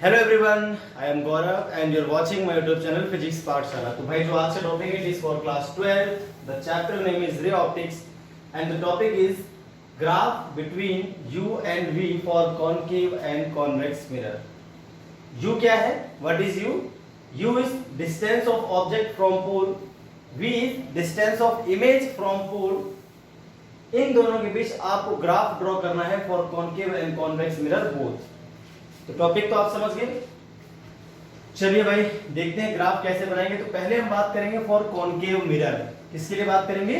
Hello everyone, I am Gaurav and you are watching my YouTube channel physics Pathshala. तो भाई जो आज का टॉपिक है it is for class 12। The chapter name is ray optics and the topic is graph between u and v for concave and convex mirror. U क्या है? What is u? U is distance of object from pole, v is distance of image from pole. इन दोनों के बीच आपको graph draw करना है for concave and convex mirror both. तो topic तो आप समझ गए। चलिए भाई देखते हैं ग्राफ कैसे बनाएंगे। तो पहले हम बात करेंगे फॉर कॉनकेव मिरर। किसके लिए बात करेंगे?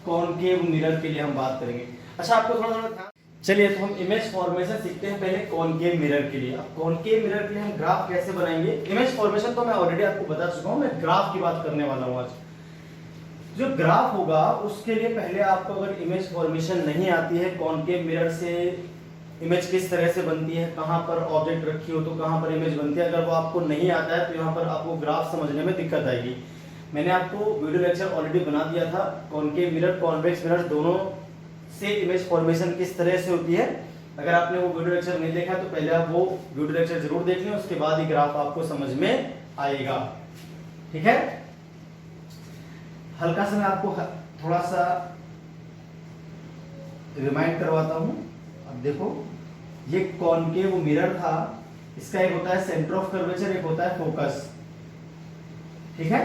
कॉनकेव मिरर के लिए हम बात करेंगे। अच्छा आपको थोड़ा थोड़ा ध्यान। चलिए तो हम इमेज फॉर्मेशन सीखते हैं पहले कॉनकेव मिरर के लिए। अब कॉनकेव मिरर के लिए हम ग्राफ कैसे बनाएंगे? इमेज फॉर्मेशन तो मैं ऑलरेडी आपको बता चुका हूं, मैं ग्राफ की बात करने वाला हूं आज। जो ग्राफ होगा उसके लिए पहले आपको अगर इमेज फॉर्मेशन नहीं आती है, कॉनकेव मिरर से इमेज किस तरह से बनती है, कहां पर ऑब्जेक्ट रखी हो तो कहां पर इमेज बनती है, अगर वो आपको नहीं आता है तो यहाँ पर आपको ग्राफ समझने में दिक्कत आएगी। मैंने आपको वीडियो लेक्चर ऑलरेडी बना दिया था, कॉनकेव मिरर कॉन्वेक्स मिरर दोनों से इमेज फॉर्मेशन किस तरह से होती है। अगर आपने वो वीडियो लेक्चर नहीं देखा तो पहले आप वो वीडियो लेक्चर जरूर देख लें, उसके बाद ही ग्राफ आपको समझ में आएगा। ठीक है, हल्का सा मैं आपको थोड़ा सा रिमाइंड करवाता हूं। अब देखो ये कॉनकेव मिरर था, इसका एक होता है सेंटर ऑफ कर्वेचर, एक होता है फोकस। ठीक है,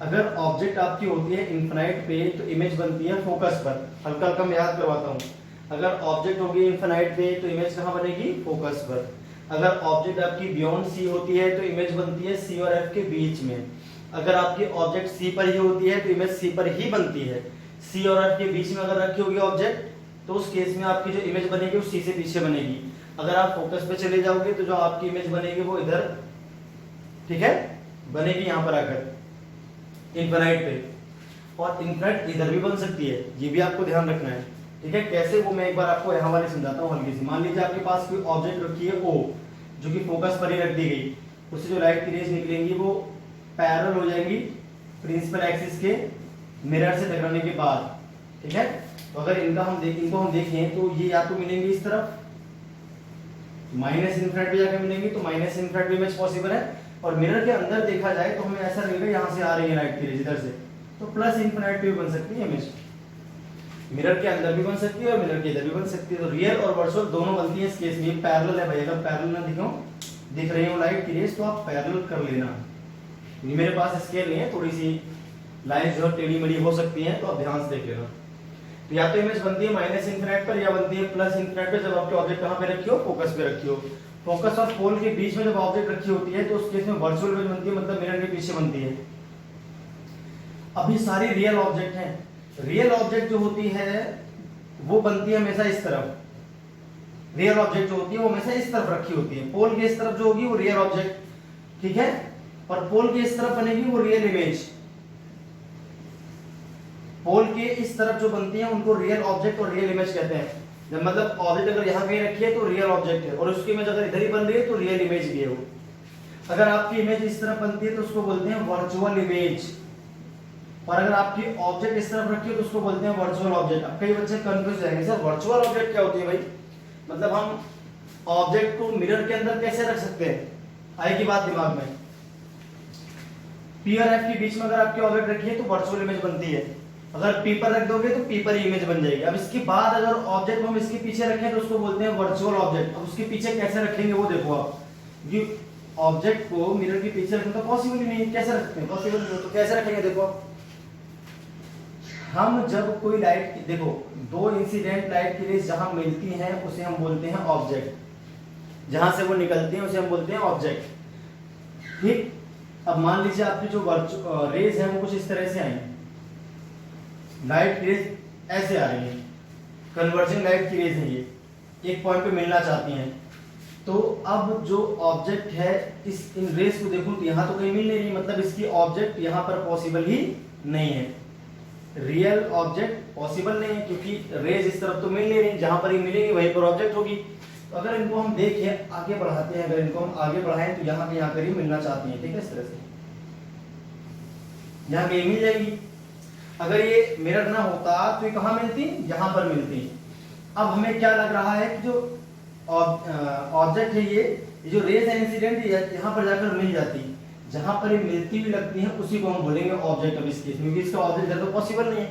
अगर ऑब्जेक्ट आपकी होती है इनफिनाइट पे तो इमेज बनती है फोकस पर। हल्का हल्का मैं याद करवाता हूं। अगर ऑब्जेक्ट होगी इनफिनाइट पे तो इमेज कहां बनेगी? फोकस पर। अगर ऑब्जेक्ट आपकी बियॉन्ड सी होती है तो इमेज बनती है सी और एफ के बीच में। अगर आपकी ऑब्जेक्ट सी पर ही होती है तो इमेज सी पर ही बनती है। सी और एफ के बीच में अगर रखी होगी ऑब्जेक्ट तो उस केस में आपकी जो इमेज बनेगी वो सी से पीछे बनेगी। अगर आप फोकस पे चले जाओगे तो जो आपकी इमेज बनेगी वो इधर, ठीक है, बनेगी यहां पर आकर इनफिनाइट पे। और इनफिनाइट इधर भी बन सकती है, ये भी आपको ध्यान रखना है। ठीक है, कैसे वो मैं एक बार आपको यहां वाले समझाता हूं हल्की सी। मान लीजिए आपके पास कोई ऑब्जेक्ट रखी है ओ, जो कि फोकस पर ही रख दी गई, उससे जो लाइट की रेज निकलेंगी वो पैरेलल हो जाएंगी प्रिंसिपल एक्सिस के मिरर से टकराने के बाद। ठीक है, तो अगर इनको हम देखें तो ये या तो मिलेंगे इस तरफ माइनस इनफिनिट पे जाकर मिलेंगे, तो माइनस इनफिनिट पे इमेज पॉसिबल है। और मिरर के अंदर देखा जाए तो हमें ऐसा लगेगा यहाँ से आ रही है लाइट की रेज इधर से, तो प्लस इनफिनिट पे भी बन सकती है इमेज। मिरर के अंदर भी बन सकती है और मिरर के इधर भी बन सकती है। तो रियल और वर्चुअल दोनों बनती है इस केस में। पैरेलल है भाई, अगर पैरेलल ना दिख रही हो लाइट की रेज तो आप पैरेलल कर लेना। मेरे पास स्केल नहीं है, थोड़ी सी लाइन जो टेढ़ी मेढ़ी हो सकती है, तो आप ध्यान से देख लेना। तो या तो इमेज बनती है माइनस इनफिनिट पर या बनती है प्लस इनफिनिट पर, जब आपके ऑब्जेक्ट कहां पे रखी हो? फोकस पे रखी हो। फोकस और पोल के बीच में जब ऑब्जेक्ट रखी होती है तो उस केस में वर्चुअल इमेज बनती है, मतलब मिरर के पीछे बनती है। अभी सारी रियल ऑब्जेक्ट हैं। रियल ऑब्जेक्ट जो होती है वो बनती है हमेशा इस तरफ। रियल ऑब्जेक्ट जो होती है वो हमेशा इस तरफ रखी होती है। पोल के इस तरफ जो होगी वो रियल ऑब्जेक्ट, ठीक है, और पोल के इस तरफ बनेगी वो रियल इमेज। पोल के इस तरफ जो बनती है उनको रियल ऑब्जेक्ट और रियल इमेज कहते हैं। जब मतलब ऑब्जेक्ट अगर यहाँ कहीं रखी है तो रियल ऑब्जेक्ट है, और उसकी इमेज अगर इधर ही बन रही है तो रियल इमेज भी है वो। अगर आपकी इमेज इस तरफ बनती है तो उसको बोलते हैं वर्चुअल इमेज, और अगर आपकी ऑब्जेक्ट इस तरफ रखी है तो उसको बोलते हैं वर्चुअल ऑब्जेक्ट। अब कई बच्चे कंफ्यूज जाएंगे, सर वर्चुअल ऑब्जेक्ट क्या होती है भाई? मतलब हम ऑब्जेक्ट को मिरर के अंदर कैसे रख सकते हैं? आएगी बात दिमाग में। पी और एफ के बीच में अगर आपकी ऑब्जेक्ट रखी है तो वर्चुअल इमेज बनती है। अगर पी पर रख दोगे तो पी पर ही इमेज बन जाएगी। अब इसके बाद अगर ऑब्जेक्ट को हम इसके पीछे रखें तो उसको बोलते हैं वर्चुअल ऑब्जेक्ट। अब उसके पीछे कैसे रखेंगे वो देखो आप। ये ऑब्जेक्ट को मिरर के पीछे रखना तो पॉसिबल ही नहीं है, कैसे रखते हैं? पॉसिबल नहीं, तो कैसे रखेंगे? देखो आप, हम जब कोई लाइट, देखो दो इंसिडेंट लाइट की रेज जहां मिलती हैं उसे हम बोलते हैं ऑब्जेक्ट, जहां से वो निकलती हैं उसे हम बोलते हैं ऑब्जेक्ट। ठीक, अब मान लीजिए आपकी जो रेज है वो कुछ इस तरह से आई, लाइट की रेज ऐसे आ रही है, कन्वर्जिंग लाइट की रेज है, ये एक पॉइंट पे मिलना चाहती हैं। तो अब जो ऑब्जेक्ट है इस इन रेज को देखूं तो यहां तो कहीं मिल नहीं रही, मतलब इसकी ऑब्जेक्ट यहां पर पॉसिबल ही नहीं है। रियल ऑब्जेक्ट पॉसिबल नहीं है क्योंकि रेज इस तरफ तो मिल नहीं रही, जहां पर ही मिलेगी वहीं पर ऑब्जेक्ट होगी। तो अगर इनको हम देखें आगे बढ़ाते हैं, अगर इनको हम आगे बढ़ाएं तो यहाँ पे आकर ही मिलना चाहती है। ठीक है, इस तरह से यहाँ कहीं मिल जाएगी। अगर ये मिरर ना होता तो ये कहां मिलती? यहां पर मिलती। अब हमें क्या लग रहा है कि जो ऑब्जेक्ट है ये जो रेज है इंसिडेंट यहाँ पर जाकर मिल जाती, जहां पर ये मिलती हुई लगती है उसी को हम बोलेंगे ऑब्जेक्ट। अब इस केस में इसका ऑब्जेक्ट है तो पॉसिबल नहीं है,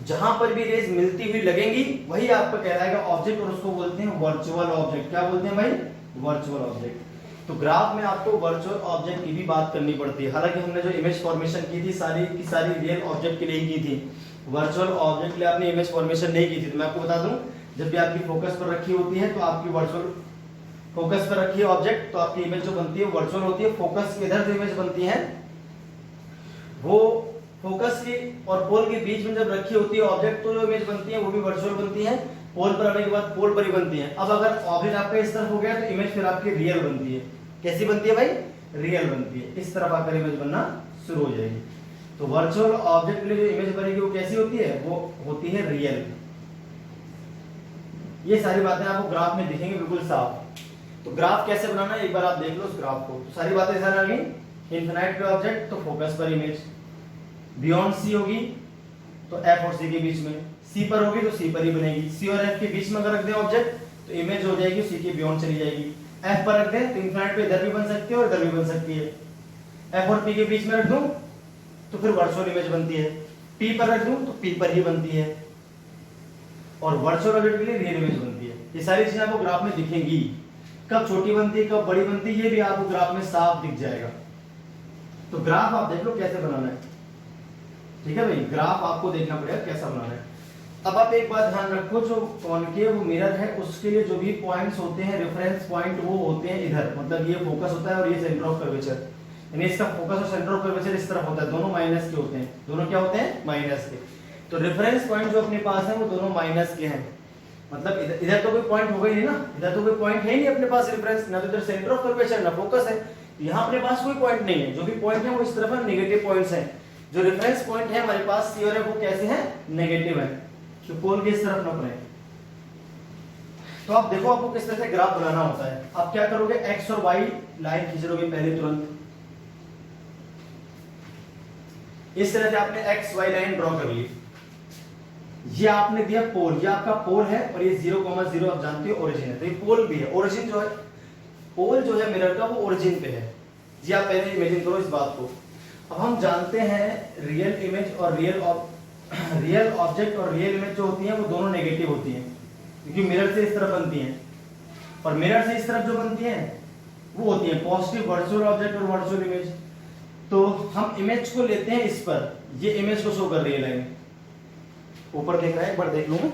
जहां पर भी रेज मिलती हुई लगेंगी वही आपको कहलाएगा ऑब्जेक्ट, और उसको बोलते हैं वर्चुअल ऑब्जेक्ट। क्या बोलते हैं भाई? Virtual object. तो ग्राफ में आपको वर्चुअल ऑब्जेक्ट की भी बात करनी पड़ती है। हालांकि हमने जो इमेज फॉर्मेशन की थी सारी की सारी रियल ऑब्जेक्ट के लिए की थी, वर्चुअल ऑब्जेक्ट के लिए आपने इमेज फॉर्मेशन नहीं की थी। तो मैं आपको बता दूं, जब भी आपकी फोकस पर रखी होती है तो आपकी वर्चुअल फोकस पर रखी है ऑब्जेक्ट, तो आपकी इमेज जो बनती है वर्चुअल होती है। फोकस के इधर जो इमेज बनती है वो फोकस की और पोल के बीच में जब रखी होती है ऑब्जेक्ट, तो जो इमेज बनती है वो भी वर्चुअल बनती है। पोल पर आने के बाद पोल पर ही बनती है। अब अगर ऑब्जेक्ट आपका इस तरफ हो गया तो इमेज फिर आपकी रियल बनती है। कैसी बनती है भाई? रियल बनती है। इस तरफ आकर इमेज बनना शुरू हो जाएगी। तो वर्चुअल ऑब्जेक्ट के लिए जो इमेज बनेगी वो कैसी होती है? वो होती है रियल। ये सारी बातें आपको ग्राफ में दिखेंगी बिल्कुल साफ। तो ग्राफ कैसे बनाना है एक बार आप देख लो उस ग्राफ को। तो सारी बातें ध्यान आ गई। इनफिनाइट पे ऑब्जेक्ट तो फोकस पर इमेज, बियॉन्ड सी होगी तो एफ और सी के बीच में, सी पर होगी तो सी पर ही बनेगी। सी और एफ के बीच में अगर रख दें ऑब्जेक्ट तो इमेज हो जाएगी सी के बियॉन्ड चली जाएगी। एफ पर रख दें तो इनफिनाइट पे इधर भी बन सकती है और इधर भी बन सकती है। एफ और पी के बीच में रख दूं तो फिर वर्चुअल इमेज बनती है। पी पर रख दूं तो पी पर ही बनती है, और वर्चुअल ऑब्जेक्ट के लिए रियल इमेज बनती है। ये सारी चीजें आपको ग्राफ में दिखेंगी। कब छोटी बनती है कब बड़ी बनती है ये भी आपको ग्राफ में साफ दिख जाएगा। तो ग्राफ आप देख लो कैसे बनाना है। ठीक है भाई, ग्राफ आपको देखना पड़ेगा कैसा बनाना है। अब आप एक बात ध्यान रखो, जो कॉनकेव मिरर है उसके लिए जो भी पॉइंट्स होते हैं रेफरेंस पॉइंट वो होते हैं इधर, मतलब ये फोकस होता है और ये सेंटर ऑफ कर्वेचर, यानी इसका फोकस और सेंटर ऑफ कर्वेचर इस तरफ होता है। दोनों माइनस के होते हैं। दोनों क्या होते हैं? माइनस के। तो रेफरेंस पॉइंट जो अपने पास है वो दोनों माइनस के हैं। मतलब इधर तो कोई पॉइंट होगा ही नहीं ना, इधर तो कोई पॉइंट है ही नहीं अपने पास रेफरेंस, ना तो इधर सेंटर ऑफ कर्वेचर ना फोकस है। यहाँ अपने पास कोई पॉइंट नहीं है। जो भी पॉइंट है वो इस तरफ है, नेगेटिव पॉइंट्स हैं। जो रेफरेंस पॉइंट है हमारे पास सी और एफ वो कैसे हैं? नेगेटिव है। तो पोल के इस तरफ न पड़े। तो आप देखो आपको किस तरह से ग्राफ बनाना होता है। आप क्या करोगे? एक्स और वाई लाइन खींच लोगे पहले तुरंत। इस तरह से आपने एक्स वाई लाइन ड्रॉ कर ली। ये आपने दिया पोल, ये आपका पोल है और ये 0,0 आप जानते हो ओरिजिन है। तो ये पोल भी है। ओरिजिन जो है, पोल जो है मिरर का वो ओरिजिन पे है। जी आप पहले इमेजिन करो इस बात को। अब हम जानते हैं रियल इमेज और रियल ऑब्जेक्ट और रियल इमेज जो होती है वो दोनों नेगेटिव होती हैं, क्योंकि मिरर से इस तरफ बनती हैं, और मिरर से इस तरफ जो बनती हैं वो होती है पॉजिटिव वर्चुअल ऑब्जेक्ट और वर्चुअल इमेज। तो हम इमेज को लेते हैं इस पर, ये इमेज को शो कर रही है लाइन। ऊपर देख रहा है, एक बार देख लूंगा।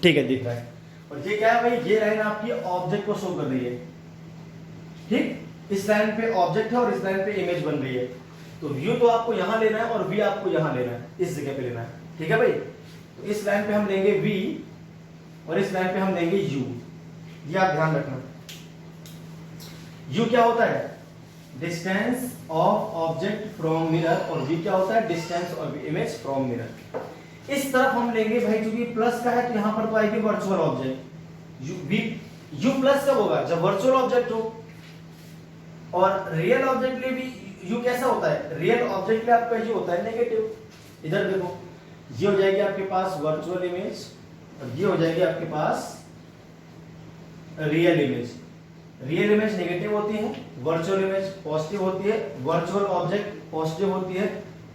ठीक है, दिख रहा है। और ये क्या है भाई? ये लाइन आपकी ऑब्जेक्ट को शो कर रही है। ठीक, इस लाइन पे ऑब्जेक्ट है और इस लाइन पे इमेज बन रही है। तो व्यू तो आपको यहां लेना है और वी आपको यहां लेना है, इस जगह पे लेना है। ठीक है भाई, तो इस लाइन पे हम लेंगे वी और इस लाइन पे हम लेंगे यू। ये आप ध्यान रखना। यू क्या होता है? Distance of object from mirror, और वी क्या होता है? Distance of image from mirror. इस तरफ हम लेंगे भाई, क्योंकि प्लस का है तो यहां पर तो आएगी वर्चुअल ऑब्जेक्ट। यू प्लस कब होगा? जब वर्चुअल ऑब्जेक्ट हो। और रियल ऑब्जेक्ट के लिए भी यू कैसा होता है? रियल ऑब्जेक्ट के लिए आपका यू होता है नेगेटिव। इधर देखो, ये हो जाएगी आपके पास वर्चुअल इमेज और ये हो जाएगी आपके पास real image. Real image negative होती है, वर्चुअल इमेज पॉजिटिव होती है। वर्चुअल ऑब्जेक्ट पॉजिटिव होती है,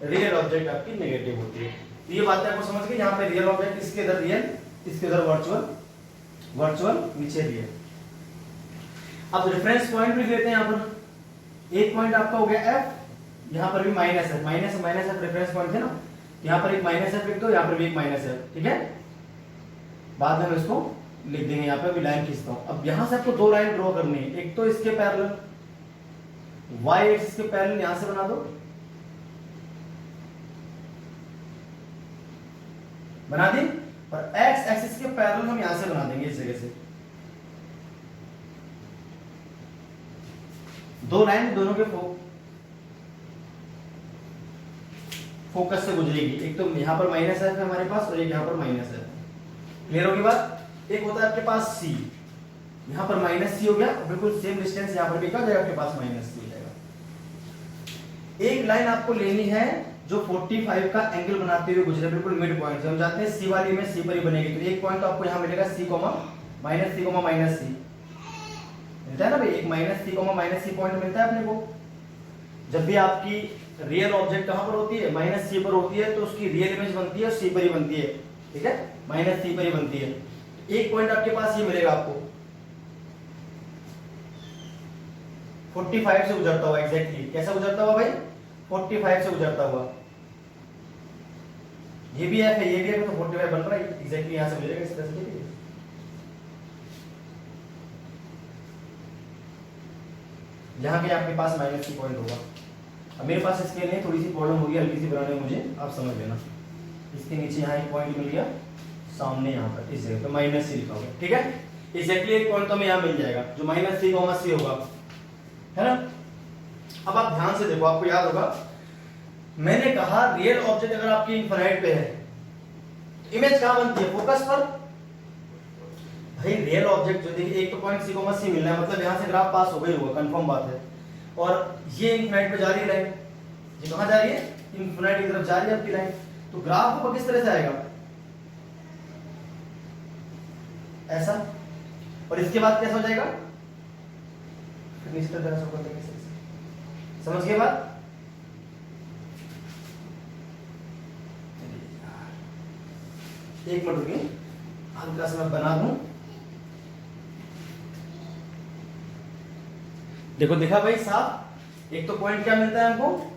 रियल ऑब्जेक्ट आपकी नेगेटिव होती है। तो ये बात आपको समझ गई। यहाँ पे रियल ऑब्जेक्ट, इसके इधर रियल, इसके इधर वर्चुअल नीचे रियल। अब रेफरेंस पॉइंट भी लेते हैं यहाँ पर। एक पॉइंट आपका हो गया एफ, यहाँ पर भी माइनस है, माइनस एफ रेफरेंस पॉइंट है ना। यहाँ पर एक माइनस एफ लिख दो, यहाँ पर भी एक माइनस एफ। ठीक है, बाद में हम इसको लिख देंगे। यहाँ पे अभी लाइन खींचता हूं। अब यहां से आपको दो लाइन ड्रॉ करनी है। एक तो इसके पैरेलल, वाई एक्सिस के पैरेलल यहां से बना दो, बना दी। और एक्स एक्सिस के पैरेलल हम यहां से बना देंगे इस जगह से। दो लाइन दोनों के फोकस से गुजरेगी। एक तो यहां पर माइनस है हमारे पास और एक यहां पर माइनस है। क्लियर होगी बात? एक होता है आपके पास सी, यहां पर माइनस सी हो गया, बिल्कुल सेम डिस्टेंस यहां पर भी क्या हो जाएगा आपके पास? माइनस सी हो जाएगा। एक लाइन आपको लेनी है जो 45 का एंगल बनाते हुए गुजरे, बिल्कुल मिड पॉइंट से। हम जानते हैं सी वाली में सी पर ही बनेगी। तो एक पॉइंट तो आपको यहां मिलेगा सी, माइनस सी कोमा माइनस सी मिलता है ना भाई, एक minus C comma minus C point मिलता है अपने को। जब भी आपकी रियल ऑब्जेक्ट कहां पर होती है, माइनस सी पर होती है, तो उसकी रियल इमेज बनती है सी पर ही बनती है, ठीक है, माइनस सी पर ही बनती है। एक पॉइंट आपके पास ये मिलेगा आपको 45 से गुजरता हुआ, एग्जैक्टली कैसा गुजरता हुआ भाई, 45 से गुजरता हुआ। ये भी है, ये भी है, तो 45 बन रहा है एग्जैक्टली, यहां से मिलेगा इस तरह से। यहाँ पे आपके पास माइनस की पॉइंट होगा। अब मेरे पास इसके लिए थोड़ी सी प्रॉब्लम होगी हल्की सी बनाने में मुझे, आप समझ लेना। इसके नीचे यहाँ एक पॉइंट मिल गया, सामने यहाँ पर इस जगह पे माइनस सी लिखा होगा, ठीक है। एग्जैक्टली एक पॉइंट तो हमें यहाँ मिल जाएगा जो माइनस सी कॉमा सी होगा, है ना। अब आप ध्यान से देखो, आपको याद होगा मैंने कहा रियल ऑब्जेक्ट अगर आपकी इनफाइनाइट पे है, इमेज कहां बनती है, फोकस पर। भाई रियल ऑब्जेक्ट जो देखिए, एक तो पॉइंट सी कोमा सी मिलना है, मतलब यहां से ग्राफ पास हो गई होगा, कंफर्म बात है। और ये इनफिनिट पे जा रही है लाइन, ये कहां जा रही है, इनफिनिट की तरफ जा रही है आपकी लाइन। तो ग्राफ को किस तरह से आएगा, ऐसा, और इसके बाद कैसा हो जाएगा, नीचे तरफ ऐसा ऊपर तक, समझ गए बात। एक मिनट रुकिए, हल्का सा मैं बना दूं। देखो देखा भाई साहब, एक तो पॉइंट क्या मिलता है हमको,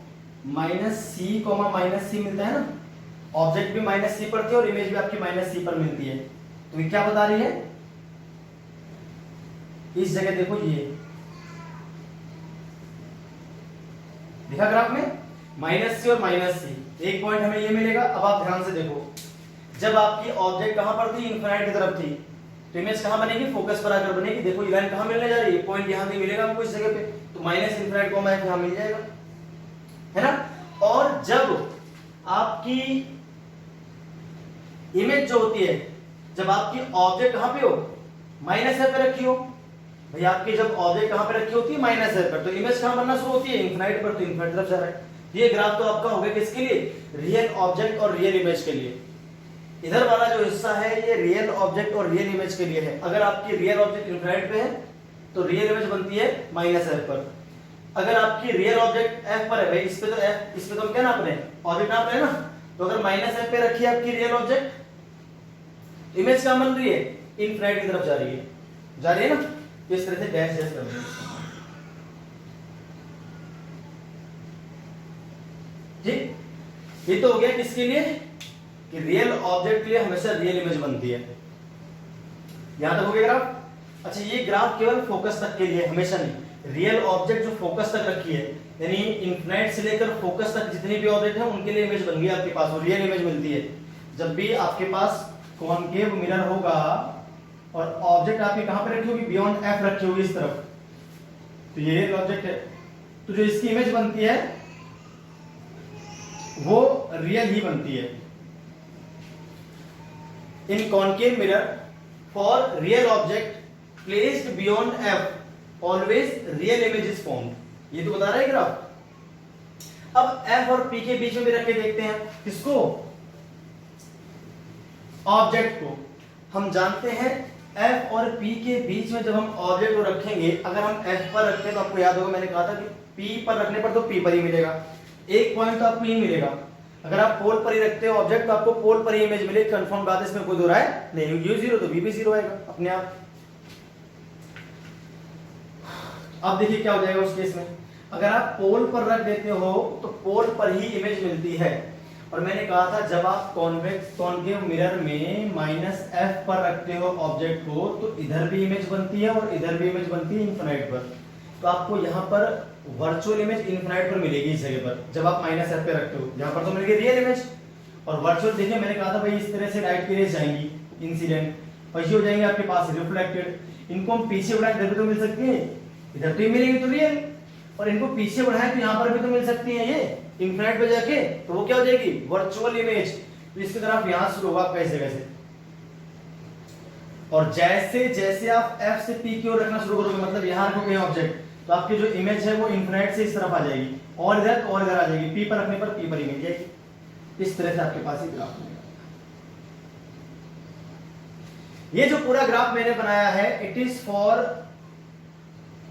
माइनस सी कोमा माइनस सी मिलता है ना। ऑब्जेक्ट भी माइनस सी पर थी और इमेज भी आपकी माइनस सी पर मिलती है। तो ये क्या बता रही है, इस जगह देखो, ये दिखा ग्राफ में, माइनस सी और माइनस सी, एक पॉइंट हमें ये मिलेगा। अब आप ध्यान से देखो, जब आपकी ऑब्जेक्ट कहां पर थी, इनफिनिट की तरफ थी, तो इमेज कहां बनेगी, फोकस पर आकर बनेगी। देखो ये लाइन कहां मिलने जा रही है, पॉइंट यहां पे मिलेगा हमको इस जगह पे, तो माइनस इनफिनिट कोमा यहां मिल जाएगा, है ना। और जब आपकी इमेज जो होती है, जब आपकी ऑब्जेक्ट कहां पे हो, माइनस है पे रखी हो, भाई आपकी जब ऑब्जेक्ट कहां पे रखी होती है, माइनस है पर, तो इमेज कहां बनना शुरू होती है, इनफिनिट पर, तो इनफिनिट तरफ जा रहा है। ये ग्राफ तो आपका हो गया किसके लिए, रियल ऑब्जेक्ट और रियल इमेज के लिए। इधर वाला जो हिस्सा है ये रियल ऑब्जेक्ट और रियल इमेज के लिए है। अगर आपकी रियल ऑब्जेक्ट इनफिनिट पे है तो रियल इमेज बनती है माइनस एफ पर। अगर आपकी रियल ऑब्जेक्ट एफ पर है, भाई इस पे तो एफ, इस पे तो हम क्या नाप रहे हैं, ऑब्जेक्ट नाप रहे हैं ना। तो अगर माइनस एफ पे रखी है आपकी रियल ऑब्जेक्ट, इमेज कहां बन रही है, इनफिनिट की तरफ जा रही है, जा रही है ना। इस तरह से डैश डैश कर रहे हैं, ठीक। ये तो हो गया किसके लिए, कि रियल ऑब्जेक्ट के लिए हमेशा रियल इमेज बनती है। यहां तक हो गया ग्राफ। अच्छा, ये ग्राफ केवल फोकस तक के लिए, हमेशा नहीं। रियल ऑब्जेक्ट जो फोकस तक रखी है, यानी इनफिनिट से लेकर फोकस तक जितनी भी ऑब्जेक्ट है उनके लिए इमेज बन गई आपके पास, और रियल इमेज मिलती है। जब भी आपके पास कॉनकेव मिरर होगा और ऑब्जेक्ट आपकी कहां पे रखी होगी, बियॉन्ड एफ रखी होगी इस तरफ, तो ये रियल ऑब्जेक्ट है, तो जो इसकी इमेज बनती है वो रियल ही बनती है। In concave mirror, for real object placed beyond f, always real image is formed. ये तो बता रहा है ग्राफ। अब f और p के बीच में भी रख के देखते हैं, किसको, ऑब्जेक्ट को। हम जानते हैं f और p के बीच में जब हम ऑब्जेक्ट को रखेंगे, अगर हम f पर रखते हैं तो आपको याद होगा मैंने कहा था कि p पर रखने पर तो p पर ही मिलेगा, एक पॉइंट तो आपको ही मिलेगा। अगर आप पोल पर ही रखते हो ऑब्जेक्ट तो आपको पोल पर ही इमेज मिलेगी, कंफर्म बात है, इसमें कोई दो राय नहीं। u जीरो तो v भी जीरो आएगा अपने आप। अब देखिए क्या हो जाएगा उस केस में, अगर आप पोल पर रख देते हो तो पोल पर ही इमेज मिलती है। और मैंने कहा था जब आप कॉन्वेक्स कॉनकेव मिरर में माइनस एफ पर रखते हो ऑब्जेक्ट को, तो इधर भी इमेज बनती है और इधर भी इमेज बनती है इनफिनिट पर। तो आपको यहाँ पर वर्चुअल इमेज इनफिनिट पर मिलेगी इस जगह पर, जब आप माइनस एफ पे रखते हो। यहाँ पर तो मिलेगी रियल इमेज, और वर्चुअल देखिए मैंने कहा था भाई इस तरह से लाइट की रेज जाएंगी इंसिडेंट, और ये हो जाएंगे आपके पास रिफ्लेक्टेड। इनको हम पीछे बढ़ाएं इधर भी तो मिल सकती है, इधर तो मिलेंगी तो रियल, और इनको पीछे बढ़ाएं तो यहाँ पर भी तो मिल सकती है ये इनफिनिट पे जाके, तो वो क्या हो जाएगी, वर्चुअल इमेज। तो इसकी तरफ यहाँ शुरू होगा आपका इस जगह से, और जैसे जैसे आप f से p की ओर रखना शुरू करोगे, मतलब यहाँ रखोगे ऑब्जेक्ट, तो आपकी जो इमेज है वो इनफिनिट से इस तरफ आ जाएगी, और इधर आ जाएगी, p पर रखने पर p पर ही मिल जाएगी। इस तरह से आपके पास ये ग्राफ मिलेगा। ये जो पूरा ग्राफ मैंने बनाया है it is for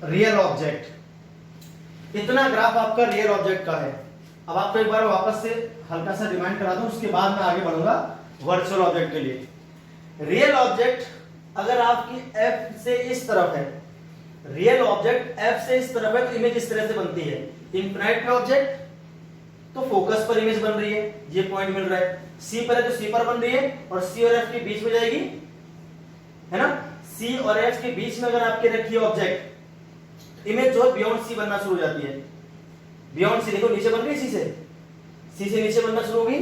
real object. इतना ग्राफ आपका रियल ऑब्जेक्ट का है। अब आपको एक बार वापस से हल्का सा रिमाइंड करा दूं, उसके बाद मैं आगे बढ़ूंगा वर्चुअल ऑब्जेक्ट के लिए। रियल ऑब्जेक्ट अगर आपकी एफ से इस तरफ है, रियल ऑब्जेक्ट एफ से इस तरफ है तो इमेज इस तरह से बनती है। इनफिनाइट पे ऑब्जेक्ट तो फोकस पर इमेज बन रही है, ये पॉइंट मिल रहा है। सी पर है तो सी पर बन रही है और सी और एफ के बीच में जाएगी, है ना। सी और एफ के बीच में अगर आपके रखी है ऑब्जेक्ट, इमेज जो है बियॉन्ड सी बनना शुरू हो जाती है। बियॉन्ड सी देखो नीचे बन रही है, सी से नीचे बनना शुरू होगी,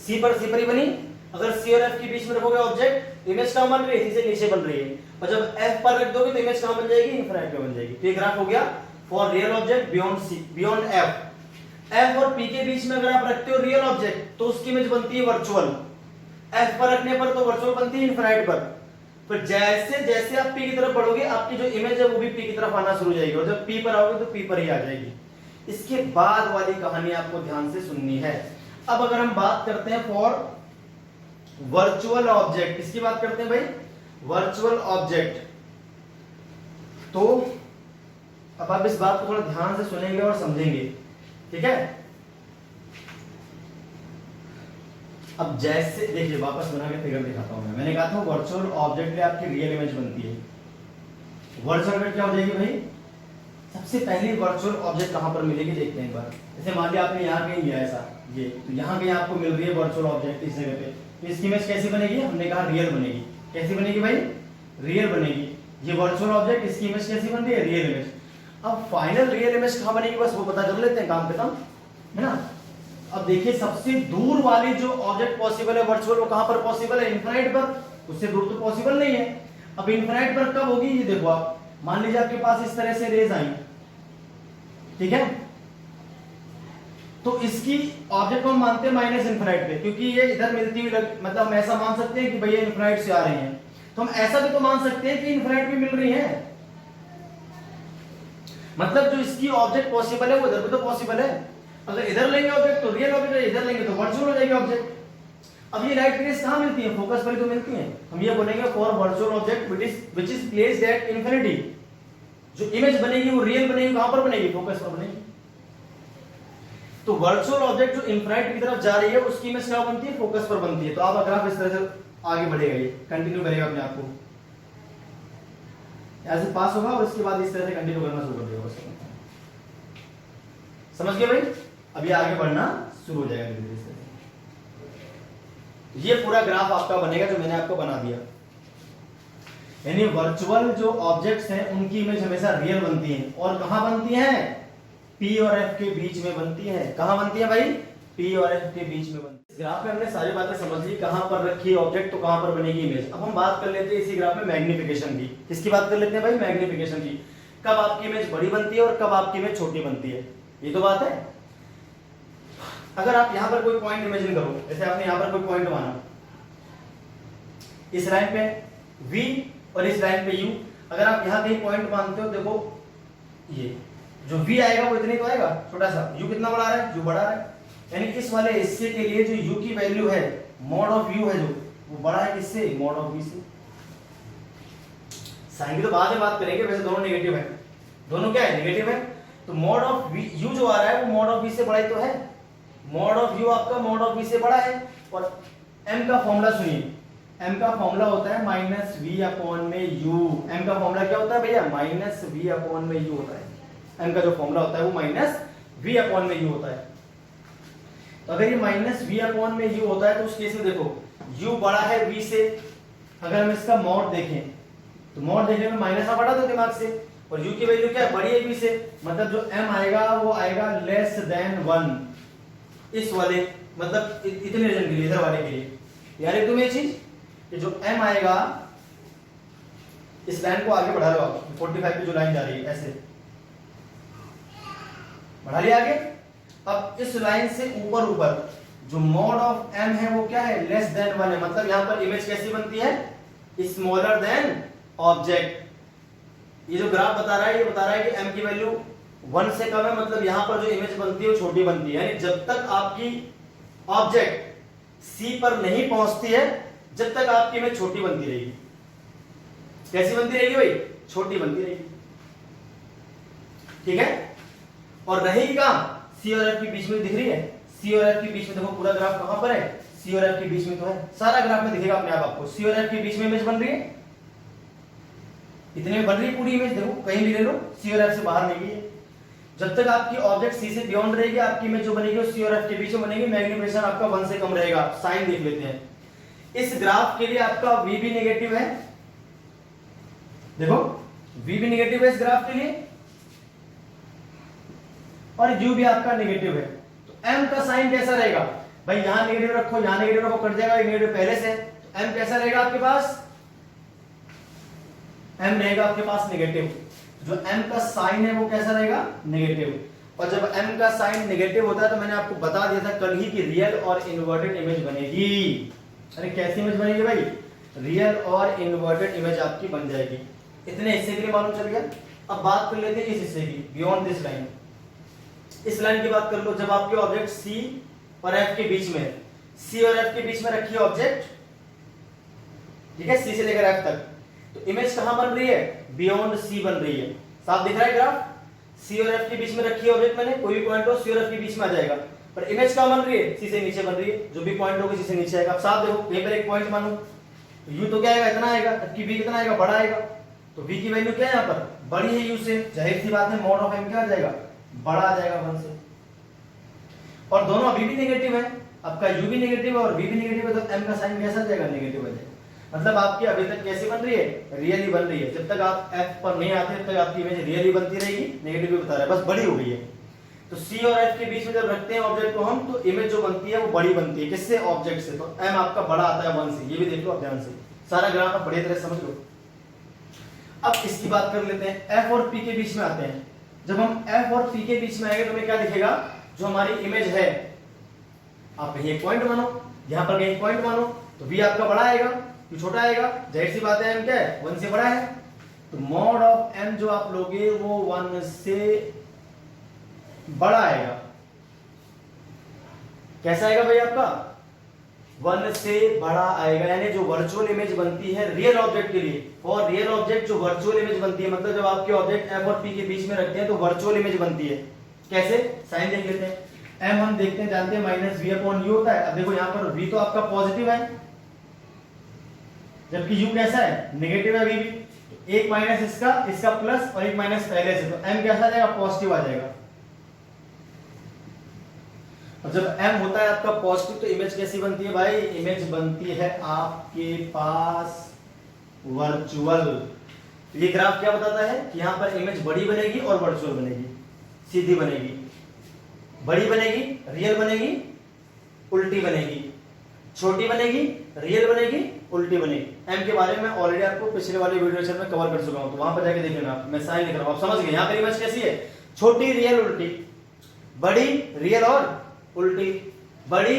सी पर ही बनी। अगर सी और एफ के बीच में रखोगे ऑब्जेक्ट, इमेज कहां बन रही है, सी से नीचे बन रही है। और जब एफ पर रख दोगे तो इमेज कहां बन जाएगी, इनफिनाइट पे बन जाएगी। तो ये ग्राफ हो गया for real object beyond C, beyond F. F और पी के बीच में अगर आप रखते हो रियल ऑब्जेक्ट तो उसकी इमेज बनती है वर्चुअल। एफ पर रखने पर तो वर्चुअल बनती है इनफिनाइट पर। फिर जैसे जैसे आप पी की तरफ बढ़ोगे आपकी जो इमेज है वो भी पी की तरफ आना शुरू हो जाएगी, और जब पी पर आओगे तो पी पर ही आ जाएगी। इसके बाद वाली कहानी आपको ध्यान से सुननी है। अब अगर हम बात करते हैं फॉर वर्चुअल ऑब्जेक्ट, किसकी बात करते हैं भाई, वर्चुअल ऑब्जेक्ट। तो अब आप इस बात को थोड़ा ध्यान से सुनेंगे और समझेंगे, ठीक है। अब जैसे देखिए वापस बना के फिगर दिखाता हूं मैंने कहा था वर्चुअल ऑब्जेक्ट में आपकी रियल इमेज बनती है। वर्चुअल ऑब्जेक्ट क्या हो जाएगी भाई, सबसे पहली वर्चुअल ऑब्जेक्ट कहां पर मिलेगी देखते हैं एक बार। जैसे मान लिया आपने यहाँ कहीं लिया ऐसा, ये तो यहाँ कहीं आपको मिल रही है वर्चुअल ऑब्जेक्ट इस जगह पे, तो इसकी इमेज कैसी बनेगी, हमने कहा रियल बनेगी। कैसी बनेगी भाई, रियल बनेगी। ये वर्चुअल ऑब्जेक्ट, इसकी इमेज कैसी बन रही है, रियल इमेज। अब फाइनल रियल इमेज कहां बनेगी बस वो पता कर लेते हैं, काम खत्म, है ना। अब देखिए सबसे दूर वाली जो ऑब्जेक्ट पॉसिबल है वर्चुअल, वो कहां पर पॉसिबल है, इनफिनाइट पर। उससे दूर तो पॉसिबल नहीं है। अब इनफिनाइट पर कब होगी, ये देखो आप मान लीजिए आपके पास इस तरह से रेज आई, ठीक है, तो इसकी ऑब्जेक्ट को हम मानते हैं माइनस इनफिनाइट पे, क्योंकि ये इधर मिलती हुई मतलब हम ऐसा मान सकते हैं कि भैया इनफिनाइट से आ रही हैं। तो हम ऐसा भी तो मान सकते हैं कि इनफिनाइट भी मिल रही है, मतलब जो इसकी ऑब्जेक्ट पॉसिबल है वो इधर भी तो पॉसिबल है। अगर इधर लेंगे ऑब्जेक्ट तो रियल ऑब्जेक्ट है, इधर लेंगे तो वर्चुअल हो जाएगी ऑब्जेक्ट। अब ये लाइट रेज कहां मिलती है, फोकस पर ही तो मिलती है। हम ये बोलेंगे for virtual object which is placed at infinity, जो इमेज बनेगी वो रियल बनेगी, कहां पर बनेगी, फोकस पर बनेगी। तो वर्चुअल ऑब्जेक्ट जो इनफिनिट की तरफ जा रही है उसकी इमेज क्या बनती है, फोकस पर बनती है। तो आप ग्राफ इस तरह से आगे बढ़ेगा, ये कंटिन्यू करेगा अपने आप को, ऐसे पास होगा और इसके बाद इस तरह से कंटिन्यू करना शुरू कर देगा। समझ गए भाई, अब ये आगे बढ़ना शुरू हो जाएगा धीरे धीरे। ये पूरा ग्राफ आपका बनेगा जो मैंने आपको बना दिया। यानी वर्चुअल जो ऑब्जेक्ट्स हैं उनकी इमेज हमेशा रियल बनती है, और कहां बनती है, पी और एफ के बीच में बनती है। कहां बनती है भाई, पी और एफ के बीच में बनती है। इस ग्राफ में हमने सारी बातें समझ ली, कहां पर रखी है ऑब्जेक्ट तो कहां पर बनेगी इमेज। अब हम बात कर लेते हैं इसी ग्राफ में मैग्निफिकेशन की। किसकी बात कर लेते हैं भाई, मैग्निफिकेशन की। कब आपकी इमेज बड़ी बनती है और कब आपकी इमेज छोटी बनती है, ये तो बात है। अगर आप यहां पर कोई पॉइंट इमेजिन करो, जैसे आपने यहां पर कोई पॉइंट माना, इस लाइन पे V और इस लाइन पे U, अगर आप यहां कहीं पॉइंट मानते हो, देखो ये जो V आएगा वो इतनी तो आएगा छोटा सा, U कितना बड़ा आ रहा है, U बड़ा आ रहा है। यानी इस वाले हिस्से के लिए जो U की वैल्यू है मॉड ऑफ U है जो, वो बड़ा है किससे, मॉड ऑफ V से। साइन की तो बाद में बात करेंगे, वैसे दोनों नेगेटिव है, दोनों क्या है, नेगेटिव है। तो मॉड ऑफ U जो आ रहा है वो मॉड ऑफ V से बड़ा ही तो है। मॉड ऑफ U आपका मॉड ऑफ V से बड़ा है। और M का फॉर्मूला सुनिए, M का फॉर्मूला होता है माइनस V अपॉन में U। M का फॉर्मूला क्या होता है भैया, माइनस V अपॉन में U होता है। M का जो फॉर्मूला होता है वो माइनस V अपॉन में U होता है। तो अगर ये माइनस V अपॉन में U होता है तो उस केस में देखो U बड़ा है V से। अगर हम इसका मॉड देखें तो मॉड देखने में माइनस आ बड़ा तो दिमाग से, और U की वैल्यू क्या है, बड़ी है V से, मतलब जो M आएगा वो आएगा लेस देन 1। इस वाले मतलब इतने रीजन के लिए, इधर वाले के लिए। यार एक तुम्हें चीज कि जो M आएगा, इस लाइन को आगे बढ़ा लो आप, 45 पे जो लाइन जा रही है ऐसे बढ़ा लिया आगे। अब इस लाइन से ऊपर ऊपर जो मॉड ऑफ M है वो क्या है, लेस देन 1 है। मतलब यहां पर इमेज कैसी बनती है, स्मॉलर देन ऑब्जेक्ट। ये जो ग्राफ बता रहा है ये बता रहा है कि M की वैल्यू 1 से कम है, मतलब यहां पर जो इमेज बनती है वो छोटी बनती है। यानी जब तक आपकी ऑब्जेक्ट C पर नहीं पहुंचती है जब तक आपकी इमेज छोटी बनती रहेगी। कैसी बनती रहेगी भाई? छोटी बनती रहेगी, ठीक है। और रहेगी कहां? सी और एफ के बीच में दिख रही है, सी और एफ के बीच में देखो पूरा ग्राफ कहां पर है? सी और एफ के बीच में तो है, सारा ग्राफ में दिखेगा अपने आप आपको। सी और एफ के बीच में इमेज बन रही है, इतने में बन रही है पूरी इमेज, देखो कहीं भी ले लो, सी और एफ से बाहर नहीं गई है। जब तक आपकी ऑब्जेक्ट सी से बियॉन्ड रहेगी, आपकी इमेज जो बनेगी वो सी और एफ के बीच में बनेगी। मैग्नीफिकेशन आपका 1 से कम रहेगा। साइन देख लेते हैं। इस ग्राफ के लिए आपका वी भी नेगेटिव है, देखो वी भी नेगेटिव है इस ग्राफ के लिए, और यू भी आपका नेगेटिव है। तो एम का साइन कैसा रहेगा भाई? यहां नेगेटिव रखो, यहां नेगेटिव रखो, कट जाएगा, नेगेटिव पहले से। तो एम कैसा रहेगा आपके पास? एम रहेगा आपके पास नेगेटिव। जो एम का साइन है वो कैसा रहेगा? नेगेटिव। और जब एम का साइन नेगेटिव होता है तो मैंने आपको बता दिया था कल ही कि रियल और इन्वर्टेड इमेज बनेगी। अरे कैसी इमेज बनेगी भाई? रियल और इन्वर्टेड इमेज आपकी बन जाएगी। इतने हिस्से के लिए मालूम चल गया। अब बात कर लेते हैं इस हिस्से की, बियॉन्ड दिस लाइन। इस लाइन की बात कर लो। जब आपके ऑब्जेक्ट सी और एफ के बीच में, सी और एफ के बीच में रखी ऑब्जेक्ट, ठीक है, सी से लेकर एफ तक, तो इमेज कहां बन रही है? बियॉन्ड सी बन रही है। साफ दिख रहा है ग्राफ? सी और एफ के बीच में रखी ऑब्जेक्ट, मैंने कोई भी पॉइंट हो सी और एफ के बीच में आ जाएगा, पर इमेज कहां बन रही है? सी से नीचे बन रही है। जो भी पॉइंट होगा सी से नीचे आएगा। अब साफ देखो, यहीं पर एक पॉइंट मानो, तो यू तो क्या आएगा? इतना आएगा, जबकि वी कितना आएगा? बड़ा आएगा। तो वी की वैल्यू क्या है यहाँ पर? बड़ी है यू से, जाहिर सी बात है मॉड ऑफ एम क्या आ जाएगा? बड़ा आ जाएगा 1 से। और दोनों अभी भी नेगेटिव है, आपका यू भी नेगेटिव है और वी भी नेगेटिव है, तो एम का साइन कैसा जाएगा? नेगेटिव हो जाएगा। मतलब आपकी अभी तक कैसी बन रही है? रियली बन रही है। जब तक आप एफ पर नहीं आते तब तक आपकी इमेज रियली बनती रहेगी, नेगेटिव भी बता रहा है, बस बड़ी हो गई है। तो सी और एफ के बीच में जब रखते हैं ऑब्जेक्ट को हम, तो इमेज जो बनती है वो बड़ी बनती है। किससे? ऑब्जेक्ट से। तो एम आपका बड़ा आता है 1 से। ये भी देख लो आप ध्यान से, सारा ग्राफ आप बढ़िया तरह समझ लो। अब इसकी बात कर लेते हैं, एफ और पी के बीच में आते हैं। जब हम एफ और पी के बीच में आएंगे तो हमें क्या दिखेगा? जो हमारी इमेज है, आप कहीं एक पॉइंट मानो, यहां पर कहीं पॉइंट मानो, तो वी आपका बड़ा आएगा, यू छोटा आएगा। जाहिर सी बात है एम क्या है? 1 से बड़ा है। तो मॉड ऑफ एम जो आप लोगे वो 1 से बड़ा आएगा। कैसा आएगा भाई आपका? 1 से बड़ा आएगा। यानी जो वर्चुअल इमेज बनती है रियल ऑब्जेक्ट के लिए, और रियल ऑब्जेक्ट जो वर्चुअल इमेज बनती है, मतलब जब आपके ऑब्जेक्ट एफ और पी के बीच में रखते हैं तो वर्चुअल इमेज बनती है। कैसे? साइन देख लेते हैं। एम हम देखते हैं, जानते हैं माइनस वी अपॉन यू होता है। अब देखो यहाँ पर वी तो आपका पॉजिटिव है, जबकि यू कैसा है? नेगेटिव है वी भी। तो एक माइनस इसका, इसका प्लस, और एक माइनस पहले से, तो एम कैसा आ जाएगा? पॉजिटिव आ जाएगा। और जब m होता है आपका पॉजिटिव तो इमेज कैसी बनती है भाई? इमेज बनती है आपके पास वर्चुअल। ये ग्राफ क्या बताता है कि यहां पर इमेज बड़ी बनेगी और वर्चुअल बनेगी, सीधी बनेगी, बड़ी बनेगी, रियल बनेगी, उल्टी बनेगी, छोटी बनेगी, रियल बनेगी, उल्टी बनेगी। एम के बारे में ऑलरेडी आपको पिछले वाले वीडियो लेक्चर में कवर कर चुका हूं, तो वहां पर जाके देख लेना। मैं साइन लिख रहा हूं, आप समझ गए। यहां पर इमेज कैसी है? छोटी, रियल, उल्टी, बड़ी, रियल और उल्टी, बड़ी,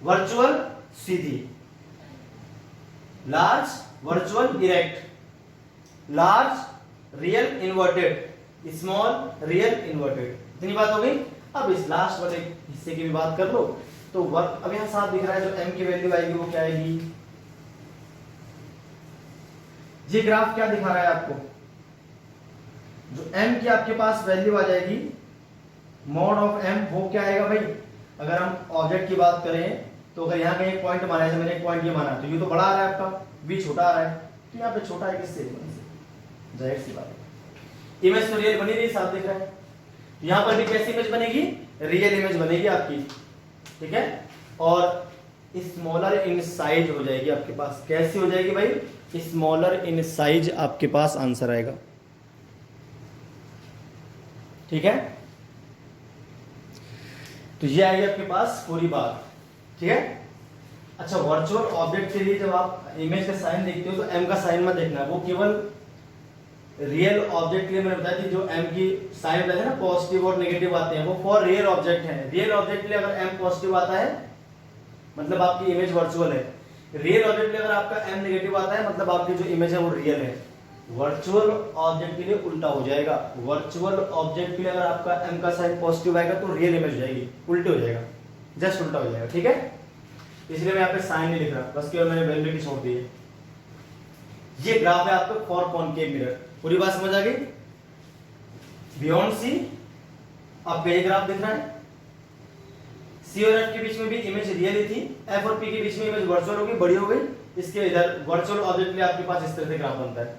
वर्चुअल, सीधी, large, virtual, erect, large, real, inverted, small, real, inverted. इतनी बात हो गई। अब इस लास्ट वाले हिस्से की भी बात कर लो। तो अब यहां साफ दिख रहा है जो m की वैल्यू आएगी वो क्या आएगी? ये ग्राफ क्या दिखा रहा है आपको? जो m की आपके पास वैल्यू आ जाएगी, मॉड ऑफ m, वो क्या आएगा भाई? अगर हम ऑब्जेक्ट की बात करें तो अगर यहाँ कहीं एक पॉइंट माना है, मैंने एक पॉइंट ये माना, तो ये तो बड़ा आ रहा है आपका, v छोटा आ रहा है, तो यहाँ पे छोटा है किससे? जाहिर सी बात है। इमेज तो रियल बनी रही, साफ दिख रहा है। यहाँ पर भी कैसी इमेज बनेगी? रियल इमेज बनेगी आपकी, ठीक है। और स्मॉलर इन साइज हो जाएगी आपके पास। कैसी हो जाएगी भाई? स्मॉलर इन साइज आपके पास आंसर आएगा, ठीक है। तो ये आएगी आपके पास पूरी बात, ठीक है। अच्छा, वर्चुअल ऑब्जेक्ट के लिए जब आप इमेज का साइन देखते हो तो एम का साइन मत देखना, वो केवल रियल ऑब्जेक्ट के लिए मैंने बताया थी। जो एम की साइन बताया ना, पॉजिटिव और नेगेटिव आते हैं, वो फॉर रियल ऑब्जेक्ट है। रियल ऑब्जेक्ट के लिए अगर एम पॉजिटिव आता है मतलब आपकी इमेज वर्चुअल है। रियल ऑब्जेक्ट के लिए अगर आपका एम नेगेटिव आता है मतलब आपकी जो इमेज है वो रियल है। वर्चुअल ऑब्जेक्ट के लिए उल्टा हो जाएगा। वर्चुअल ऑब्जेक्ट के लिए अगर आपका एम का साइन पॉजिटिव आएगा तो रियल इमेज हो जाएगी, उल्टे हो जाएगा, जस्ट उल्टा हो जाएगा, ठीक है। इसलिए मैं यहाँ पे साइन नहीं लिख रहा, बस केवल मैंने वैल्यू की छोड़ दी है। ये ग्राफ है आपका फॉर कॉनकेव मिरर। पूरी बात समझ आ गई? बियॉन्ड सी आपका ये ग्राफ दिख रहा है, सी और एफ के बीच में भी इमेज रियल ही थी, एफ और पी के बीच में इमेज वर्चुअल हो गई, बड़ी हो गई। इसके इधर वर्चुअल ऑब्जेक्ट के लिए आपके पास इस तरह से ग्राफ बनता है,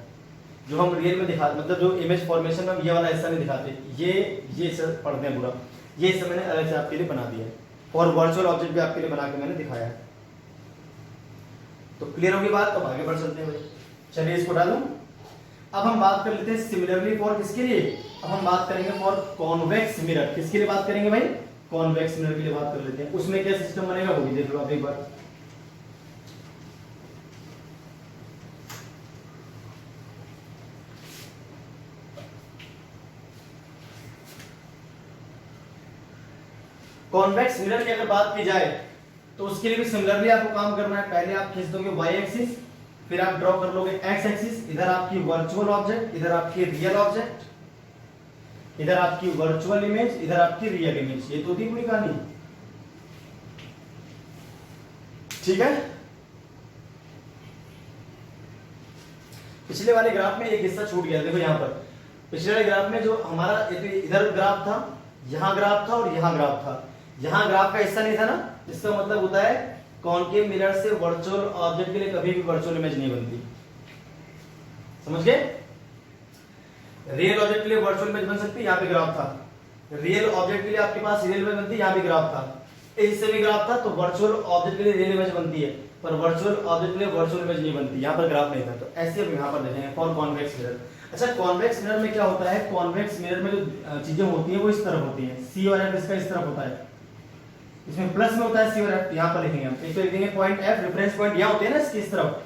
जो हम रियल में दिखाते, मतलब जो इमेज फॉर्मेशन में ये वाला हिस्सा नहीं दिखाते, ये सर पढ़ते हैं पूरा, ये हिस्सा मैंने अलग से आपके लिए बना दिया है और वर्चुअल ऑब्जेक्ट भी आपके लिए बना के मैंने दिखाया है। तो क्लियर होगी बात? तो आगे बढ़ चलते हैं भाई, चलिए इसको डालो। अब हम बात कर लेते हैं सिमिलरली फॉर किसके लिए, अब हम बात करेंगे फॉर कॉन्वेक्स मिरर। किसके लिए बात करेंगे भाई? कॉन्वेक्स मिरर के लिए बात कर लेते हैं। उसमें क्या सिस्टम बनेगा वो भी देख लो आप एक बार। कॉन्वेक्स मिरर की अगर बात की जाए तो उसके लिए भी सिमिलरली आपको काम करना है। पहले आप खींच दोगे वाई एक्सिस, फिर आप ड्रॉ कर लोगे एक्स एक्सिस, इधर आपकी वर्चुअल ऑब्जेक्ट, इधर आपकी रियल ऑब्जेक्ट, इधर आपकी वर्चुअल इमेज, इधर आपकी रियल इमेज। ये तो थी पूरी कहानी, ठीक है। पिछले वाले ग्राफ में एक हिस्सा छूट गया, देखो यहां पर पिछले वाले ग्राफ में जो हमारा इधर ग्राफ था, यहां ग्राफ था और यहां ग्राफ था, यहां ग्राफ का हिस्सा नहीं था ना, इसका मतलब होता है कॉनकेव मिरर से वर्चुअल ऑब्जेक्ट के लिए कभी भी वर्चुअल इमेज नहीं बनती, समझ गए? रियल ऑब्जेक्ट के लिए वर्चुअल इमेज बन सकती है, यहाँ पे ग्राफ था। रियल ऑब्जेक्ट के लिए आपके पास रियल इमेज बनती है, यहाँ पे ग्राफ था। इससे भी ग्राफ था, तो वर्चुअल ऑब्जेक्ट के लिए रियल इमेज बनती है, पर वर्चुअल ऑब्जेक्ट के लिए वर्चुअल इमेज नहीं बनती, यहाँ पर ग्राफ नहीं था। तो ऐसे हम यहाँ पर देखेंगे फॉर कॉन्वेक्स मिरर। अच्छा, कॉन्वेक्स मिरर में क्या होता है? कॉन्वेक्स मिरर में जो चीजें होती है वो इस तरफ होती है, सी और एफ इसका इस तरफ होता है, इसमें प्लस में होता है सी और एफ, यहाँ पर लिखेंगे हम। एक तो लिखेंगे पॉइंट एफ, रेफरेंस पॉइंट यहाँ होते हैं ना इसकी इस तरफ।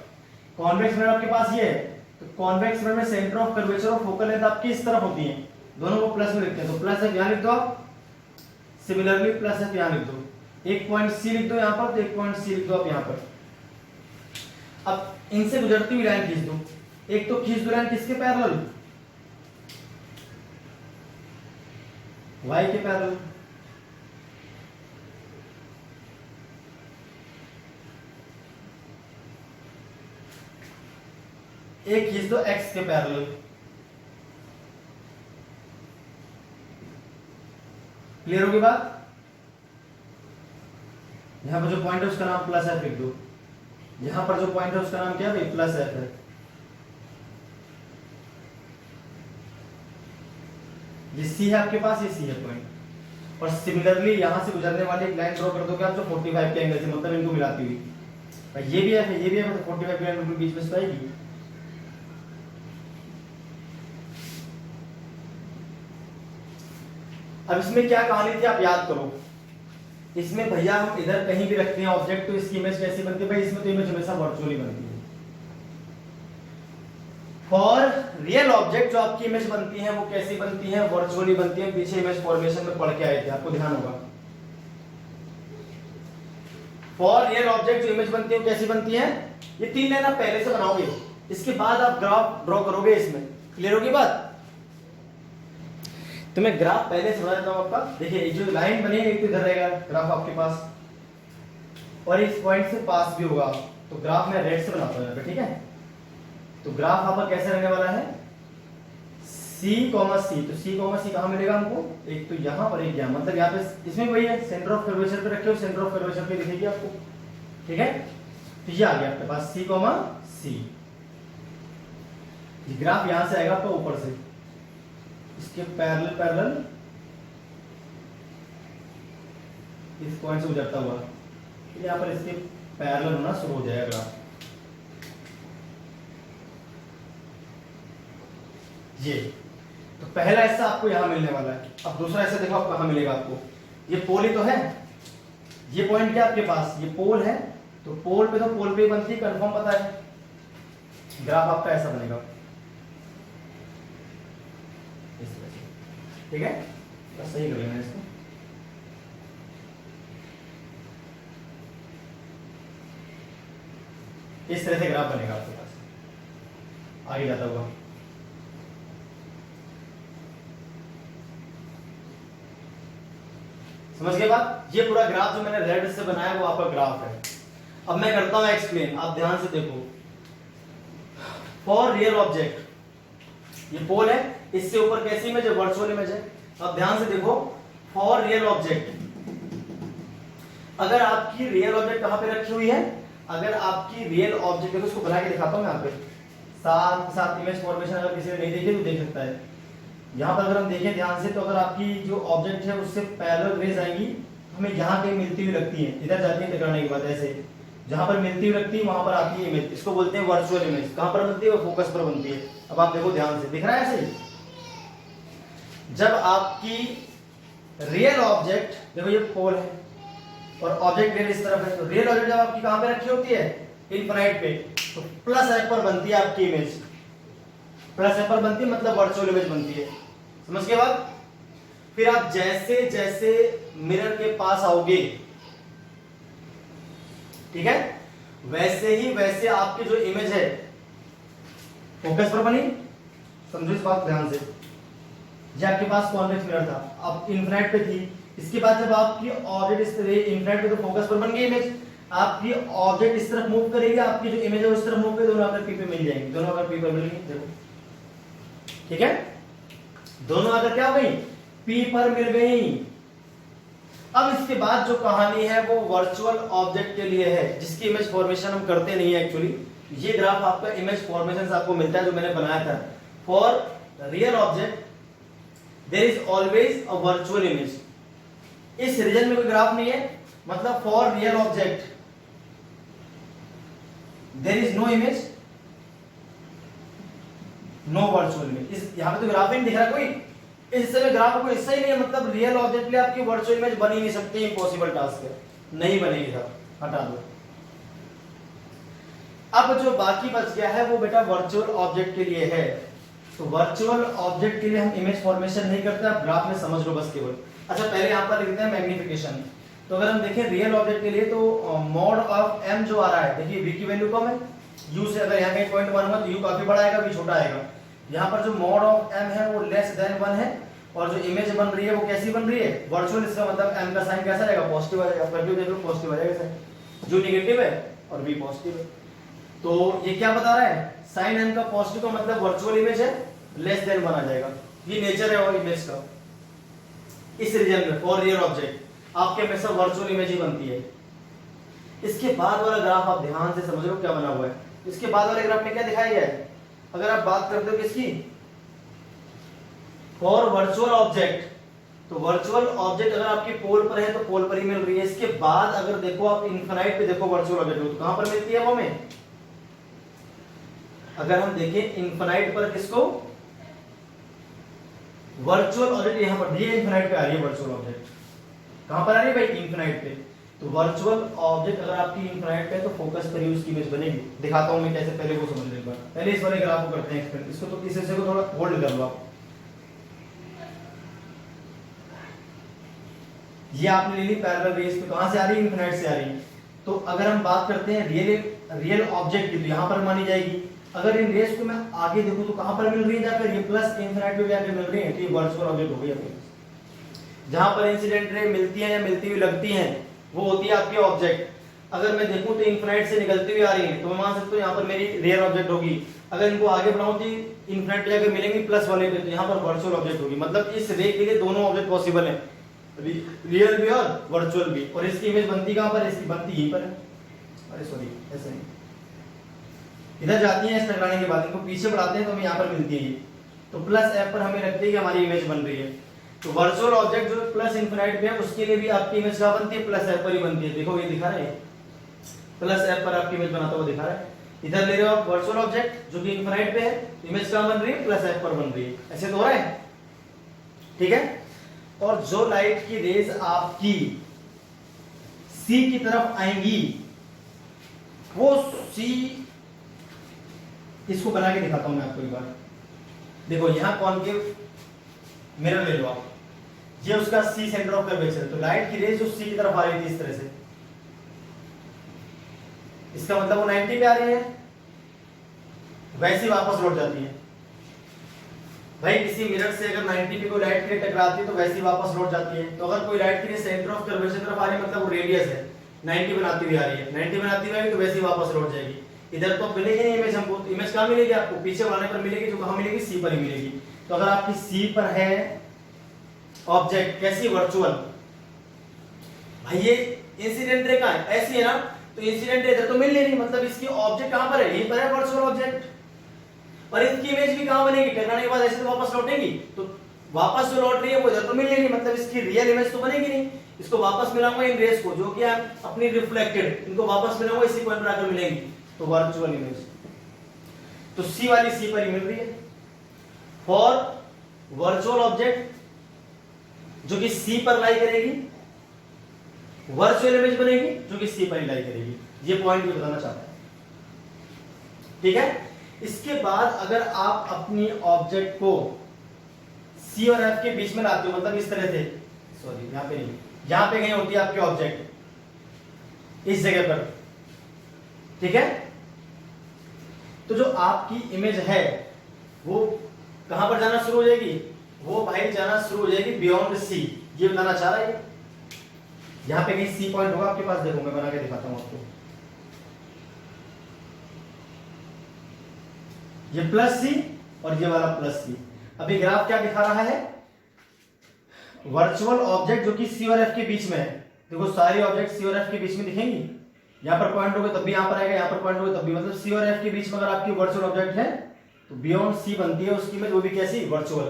कॉन्वेक्स मिरर आपके पास ये है, तो कॉन्वेक्स मिरर में सेंटर ऑफ कर्वेचर और फोकल लेंथ आपकी इस तरफ होती है, दोनों को प्लस में लिखते हैं। तो प्लस एफ यहाँ लिख दो आप, सिमिलरली प्लस एफ यहाँ लिख दो, एक पॉइंट सी लिख दो यहाँ पर, तो एक पॉइंट सी लिख दो आप यहाँ पर। अब इनसे गुजरती हुई लाइन खींच दो, एक तो खींच दो लाइन किसके पैरेलल? वाई के पैरेलल। एक खींच दो एक्स के पैरेलल। क्लियर होगी बात? यहां पर जो पॉइंट है उसका नाम प्लस एफ लिख दो, यहां पर जो पॉइंट है उसका नाम क्या है? प्लस एफ है। ये सी है आपके पास, ये सी है पॉइंट, और सिमिलरली यहां से गुजरने वाली एक लाइन ड्रॉ कर दोगे आप जो 45 के एंगल से, मतलब इनको मिलाती हुई। ये भी है, ये भी है, मतलब 45 के एंगल के बीच में से आएगी। अब इसमें क्या कहानी थी आप याद करो। इसमें भैया हम इधर कहीं भी रखते हैं ऑब्जेक्ट, तो इसकी इमेज कैसी बनती है भाई? इसमें तो इमेज हमेशा वर्चुअली बनती है। फॉर रियल ऑब्जेक्ट जो आपकी इमेज बनती है वो कैसी बनती है? वर्चुअली बनती है। पीछे इमेज फॉर्मेशन में पढ़ के आए थे, आपको ध्यान होगा। फॉर रियल ऑब्जेक्ट जो इमेज बनती है वो कैसी बनती है? ये 3 लाइन आप पहले से बनाओगे, इसके बाद आप ग्राफ ड्रॉ करोगे इसमें। क्लियर होगी बात? तो मैं ग्राफ पहले से बना देता हूं आपका। देखिए जो लाइन बनी है एक तो इधर रहेगा ग्राफ आपके पास, और इस पॉइंट से पास भी होगा, तो ग्राफ मैं रेड से बनाता हूं यहाँ पे, ठीक है। तो ग्राफ यहाँ पर कैसे रहने वाला है? C, C। तो C, कहां मिलेगा हमको? एक तो यहाँ पर, एक यहाँ, मतलब यहाँ पे इसमें वही है, सेंटर ऑफ कर्वेचर पे रखे हो, सेंटर ऑफ कर्वेचर पे दिखेगी आपको, ठीक है। तो ये आ गया आपके पास C, C। ये ग्राफ यहां से आएगा आपका ऊपर से, इसके पैरेलल इस पॉइंट से गुजरता हुआ, तो यहाँ पर इसके पैरेलल होना शुरू हो जाएगा ग्राफ। ये तो पहला हिस्सा आपको यहां मिलने वाला है। अब दूसरा हिस्सा देखो आप कहां मिलेगा आपको। ये पोल ही तो है, ये पॉइंट क्या आपके पास? ये पोल है, तो पोल पे तो पोल पे ही बनती है, कंफर्म पता है। ग्राफ आपका ऐसा बनेगा, ठीक है। बस सही कर लेना इसको। इस तरह से ग्राफ बनेगा आपके पास आगे जाता हुआ। समझ गए बात? ये पूरा ग्राफ जो मैंने रेड से बनाया वो आपका ग्राफ है। अब मैं करता हूं एक्सप्लेन, आप ध्यान से देखो। फॉर रियल ऑब्जेक्ट, ये पोल है, इससे ऊपर कैसी इमेज है, वर्चुअल इमेज है। अब ध्यान से देखो, फॉर रियल ऑब्जेक्ट, अगर आपकी रियल ऑब्जेक्ट कहां पे रखी हुई है, अगर आपकी रियल ऑब्जेक्ट देखो, इसको बना के दिखाता हूं मैं यहाँ पे साथ साथ इमेज फॉर्मेशन, अगर किसी ने नहीं देखी तो देख सकता है। यहाँ पर अगर हम देखें ध्यान से, तो अगर आपकी जो ऑब्जेक्ट है उससे पैरेलल रेज आएंगी, हमें यहाँ कहीं मिलती हुई लगती है, इधर जाती है टकराने के बाद, ऐसे जहां पर मिलती हुई लगती है वहां पर आती है इमेज, इसको बोलते हैं वर्चुअल इमेज। कहां पर बनती है, वो फोकस पर बनती है। अब आप देखो ध्यान से, दिख रहा है ऐसे ही। जब आपकी रियल ऑब्जेक्ट, देखो ये पोल है और ऑब्जेक्ट रियल इस तरफ है, तो रियल ऑब्जेक्ट जब आपकी कहां पे रखी होती है, इनफाइनाइट पे, तो प्लस एफ पर बनती है आपकी इमेज, प्लस एफ पर बनती है, मतलब वर्चुअल इमेज बनती है। समझ के बाद फिर आप जैसे जैसे मिरर के पास आओगे, ठीक है, वैसे ही वैसे आपकी जो इमेज है फोकस पर बनी। समझो इस बात ध्यान से, जब आपके पास कॉन्वेक्स मिरर था, अब इनफिनिट पे थी, इसके बाद जब आपकी ऑब्जेक्ट इस तरह इनफिनिट पे, तो फोकस पर बन गई इमेज। आपकी ऑब्जेक्ट इस तरफ मूव करेगी, आपकी जो इमेज है उस तरफ मूव करेगी, दोनों अगर पी पे मिल जाएंगे, दोनों अगर पी पर मिल गई, देखो ठीक है, दोनों अगर क्या हो गई, पी पर मिल गई। अब इसके बाद जो कहानी है वो वर्चुअल ऑब्जेक्ट के लिए है, जिसकी इमेज फॉर्मेशन हम करते नहीं है एक्चुअली। ये ग्राफ आपका इमेज फॉर्मेशन से आपको मिलता है, जो मैंने बनाया था। For real object there is always a virtual image. इस रीजन में कोई ग्राफ नहीं है, मतलब for real object there is no image, no virtual image. इस यहां पे तो ग्राफ ही नहीं दिख रहा कोई, इस समय ग्राफ को हिस्सा ही नहीं है, मतलब रियल ऑब्जेक्ट के लिए आपकी वर्चुअल इमेज बन ही नहीं सकती, इम्पॉसिबल टास्क है, नहीं बनेगी साहब, हटा दो। अब जो बाकी बच गया है वो बेटा वर्चुअल ऑब्जेक्ट के लिए है। तो वर्चुअल ऑब्जेक्ट के लिए हम इमेज फॉर्मेशन नहीं करते, आप ग्राफ में समझ लो बस केवल। अच्छा पहले यहां पर लिखते हैं मैग्निफिकेशन। तो अगर हम देखें रियल ऑब्जेक्ट के लिए, तो मॉड ऑफ m जो आ रहा है, देखिए v की वैल्यू कम है, u से अगर यहां कहीं पॉइंट 1 हुआ तो u काफी बड़ा आएगा, v छोटा आएगा। यहाँ पर जो मॉड ऑफ m है वो लेस देन 1 है, और जो इमेज बन रही है वो कैसी बन रही है, वर्चुअल। इसका मतलब m का साइन कैसा रहेगा, पॉजिटिव आ जाएगा, वैल्यू देख लो पॉजिटिव आ जाएगा साइन, जो नेगेटिव है और v पॉजिटिव है। तो ये क्या बता रहा है, साइन m का पॉजिटिव का मतलब वर्चुअल इमेज है, लेस देन 1 आ जाएगा। ये नेचर है और इमेज का इस रीजन में। फॉर रियल ऑब्जेक्ट आपके हमेशा वर्चुअल इमेज ही बनती है। इसके बाद वाला ग्राफ आप ध्यान से समझ लो क्या बना हुआ है। इसके बाद वाले ग्राफ में क्या दिखाया गया है, अगर आप बात करते हो किसकी, फॉर वर्चुअल ऑब्जेक्ट, तो वर्चुअल ऑब्जेक्ट अगर आपकी पोल पर है तो पोल पर ही मिल रही है। इसके बाद अगर देखो आप इनफिनाइट पे देखो वर्चुअल ऑब्जेक्ट, तो कहां पर मिलती है वो हमें, अगर हम देखें इनफिनाइट पर किसको, वर्चुअल ऑब्जेक्ट यहां पर ये इनफिनाइट पे आ रही है, वर्चुअल ऑब्जेक्ट कहां पर आ रही है भाई, इनफिनाइट पे। तो वर्चुअल ऑब्जेक्ट अगर आपकी इनफिनाइट पे है तो फोकस पर ही उसकी इमेज बनेगी। दिखाता हूं मैं कैसे, पहले वो समझ लें, पहले इस वाले ग्राफ को करते हैं एक्सप्लेन। इसको तो इस हिस्से को थोड़ा होल्ड कर लो आप। ये आपने ले ली पैरेलल रेस, तो कहां से आ रही है, इनफिनाइट से आ रही है। तो अगर हम बात करते हैं रियल ऑब्जेक्ट की, तो यहां पर मानी जाएगी। अगर इन रेस को मैं आगे देखूं तो कहां पर मिल रही है, जाकर ये प्लस इनफिनाइट पे जाकर मिल रही है, तो ये वर्चुअल ऑब्जेक्ट हो गई अपनी। जहां पर इंसिडेंट रे मिलती है या मिलती हुई लगती हैं वो होती है आपकी ऑब्जेक्ट। अगर मैं देखूं तो इनफिनाइट से निकलती हुई आ रही है, तो मैं मान सकता हूं यहां पर मेरी रियल ऑब्जेक्ट होगी। अगर इनको आगे बढ़ाऊं तो इनफिनाइट पे जाकर मिलेंगी प्लस वाले पे, तो यहां पर वर्चुअल ऑब्जेक्ट होगी। मतलब इस रे के लिए दोनों ऑब्जेक्ट पॉसिबल है, रियल भी और वर्चुअल भी। और इसकी इमेज बनती कहां पर, इसकी बनती यहीं पर है, अरे सॉरी ऐसे नहीं, इधर जाती है इस टकराने के बाद, इनको पीछे बढ़ाते हैं तो हमें यहां पर मिलती है। तो प्लस एफ पर हमें लगती है कि हमारी इमेज बन रही है। तो वर्चुअल ऑब्जेक्ट जो प्लस इनफिनाइट पे है उसके लिए भी आपकी इमेज क्या बनती है, प्लस एफ पर ही बनती है। देखो ये दिखा रहा है, प्लस एफ पर आपकी इमेज बनाता हुआ दिखा रहा है। इधर ले रहे हो आप वर्चुअल ऑब्जेक्ट जो कि इनफिनाइट पे है, इमेज क्या बन रही है, प्लस एफ पर बन रही है। ऐसे तो हो रहा है, ठीक है। और जो लाइट की रेज आपकी सी की तरफ आएंगी, वो सी, इसको बना के दिखाता हूं मैं आपको एक बार। देखो यहां कॉनकेव मिरर ले लो आप, ये उसका सी सेंटर ऑफ कर्वेचर, तो लाइट की रेज जो सी की तरफ आ रही थी इस तरह से, इसका मतलब वो 90 पे आ रही है, वैसे वापस लौट जाती है। भाई किसी मिरर से अगर 90 पे कोई लाइट की टकराती है तो वैसे ही वापस लौट जाती है। तो अगर कोई लाइट की सेंटर ऑफ कर्वेचर तरफ आ रही है मतलब वो रेडियस है, 90 बनाती हुई आ रही है, 90 बनाती हुई आएगी तो वैसे ही वापस लौट जाएगी। इधर तो मिलेगी नहीं इमेज हमको, तो इमेज कहाँ मिलेगी आपको, पीछे बढ़ाने पर मिलेगी, जो कहाँ मिलेगी, सी पर ही मिलेगी। तो अगर आपकी सी पर है ऑब्जेक्ट, कैसी, वर्चुअल, भाई ये इंसिडेंट रे कहाँ है, ऐसी है ना, तो इंसिडेंट रे इधर तो मिल नहीं, मतलब इसकी ऑब्जेक्ट कहाँ पर है, यहीं पर है वर्चुअल ऑब्जेक्ट। और इसकी इमेज भी कहाँ बनेगी, टकराने के बाद ऐसे तो वापस लौटेगी, तो वापस जो लौट रही है वो इधर तो मिल नहीं, मतलब इसकी रियल इमेज तो बनेगी नहीं। इसको वापस मिलाऊंगा इन रेस को, जो कि अपनी रिफ्लेक्टेड, इनको वापस मिलाऊंगा इसी पॉइंट पर आकर मिलेंगी, तो वर्चुअल इमेज। तो सी वाली सी पर ही मिल रही है। फॉर वर्चुअल ऑब्जेक्ट जो कि सी पर लाई करेगी, वर्चुअल इमेज बनेगी जो कि सी पर ही लाई करेगी। ये पॉइंट भी बताना चाहता है, ठीक है। इसके बाद अगर आप अपनी ऑब्जेक्ट को सी और एफ के बीच में लाते हो, मतलब इस तरह से, सॉरी यहां पे नहीं, यहां पे कहीं होती है आपकी ऑब्जेक्ट, इस जगह पर, ठीक है। तो जो आपकी इमेज है वो कहां पर जाना शुरू हो जाएगी, वो भाई जाना शुरू हो जाएगी बियॉन्ड सी, ये बताना चाह रहा है। यहां पे कहीं सी पॉइंट होगा आपके पास, देखो मैं बना के दिखाता हूं आपको। ये प्लस सी और ये वाला प्लस सी। अभी ग्राफ क्या दिखा रहा है, वर्चुअल ऑब्जेक्ट जो कि सी और एफ के बीच में है। देखो सारी ऑब्जेक्ट सी और एफ के बीच में दिखेंगी, यहां पर पॉइंट होगा तब भी यहां पर आएगा, यहां पर पॉइंट होगा तब भी, मतलब सी और एफ के बीच में अगर आपकी वर्चुअल ऑब्जेक्ट है तो बियॉन्ड सी बनती है उसकी इमेज, वो भी कैसी, वर्चुअल।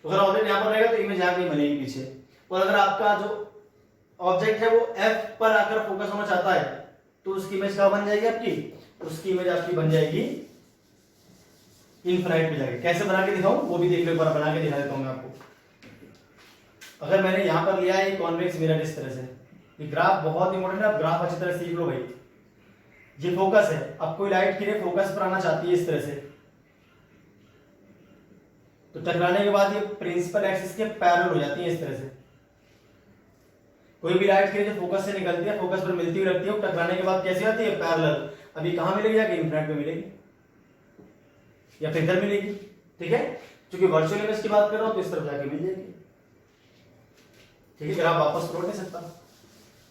तो अगर ऑब्जेक्ट यहां पर रहेगा तो इमेज यहां नहीं बनेगी पीछे। और अगर आपका जो ऑब्जेक्ट है वो एफ पर आकर फोकस होना चाहता है तो उसकी इमेज क्या बन जाएगी आपकी, उसकी इमेज आपकी बन जाएगी इनफिनाइट में जाएगी। कैसे बना के दिखाऊं वो भी देख लो, एक बार बना के दिखा देता हूं मैं आपको। अगर मैंने यहां पर लिया है कॉन्वेक्स मिरर इस तरह से, ये ग्राफ बहुत इंपॉर्टेंट है, आप ग्राफ अच्छी तरह सीख लो भाई। ये फोकस है, अब कोई लाइट किरण फोकस पर आना चाहती है इस तरह से, तो टकराने के बाद ये प्रिंसिपल एक्सिस के पैरेलल हो जाती है इस तरह से। कोई भी लाइट किरण जो फोकस से निकलती है, फोकस पर मिलती हुई लगती है, टकराने के बाद कैसी आती है, पैरेलल। अभी कहां मिलेगी, जाके इनफिनिट में मिलेगी या फिर इधर मिलेगी, ठीक है। क्योंकि वर्चुअल इमेज की बात कर रहा हूं तो इस तरफ जाके मिल जाएगी, ठीक है। ग्राफ वापस लौट नहीं सकता,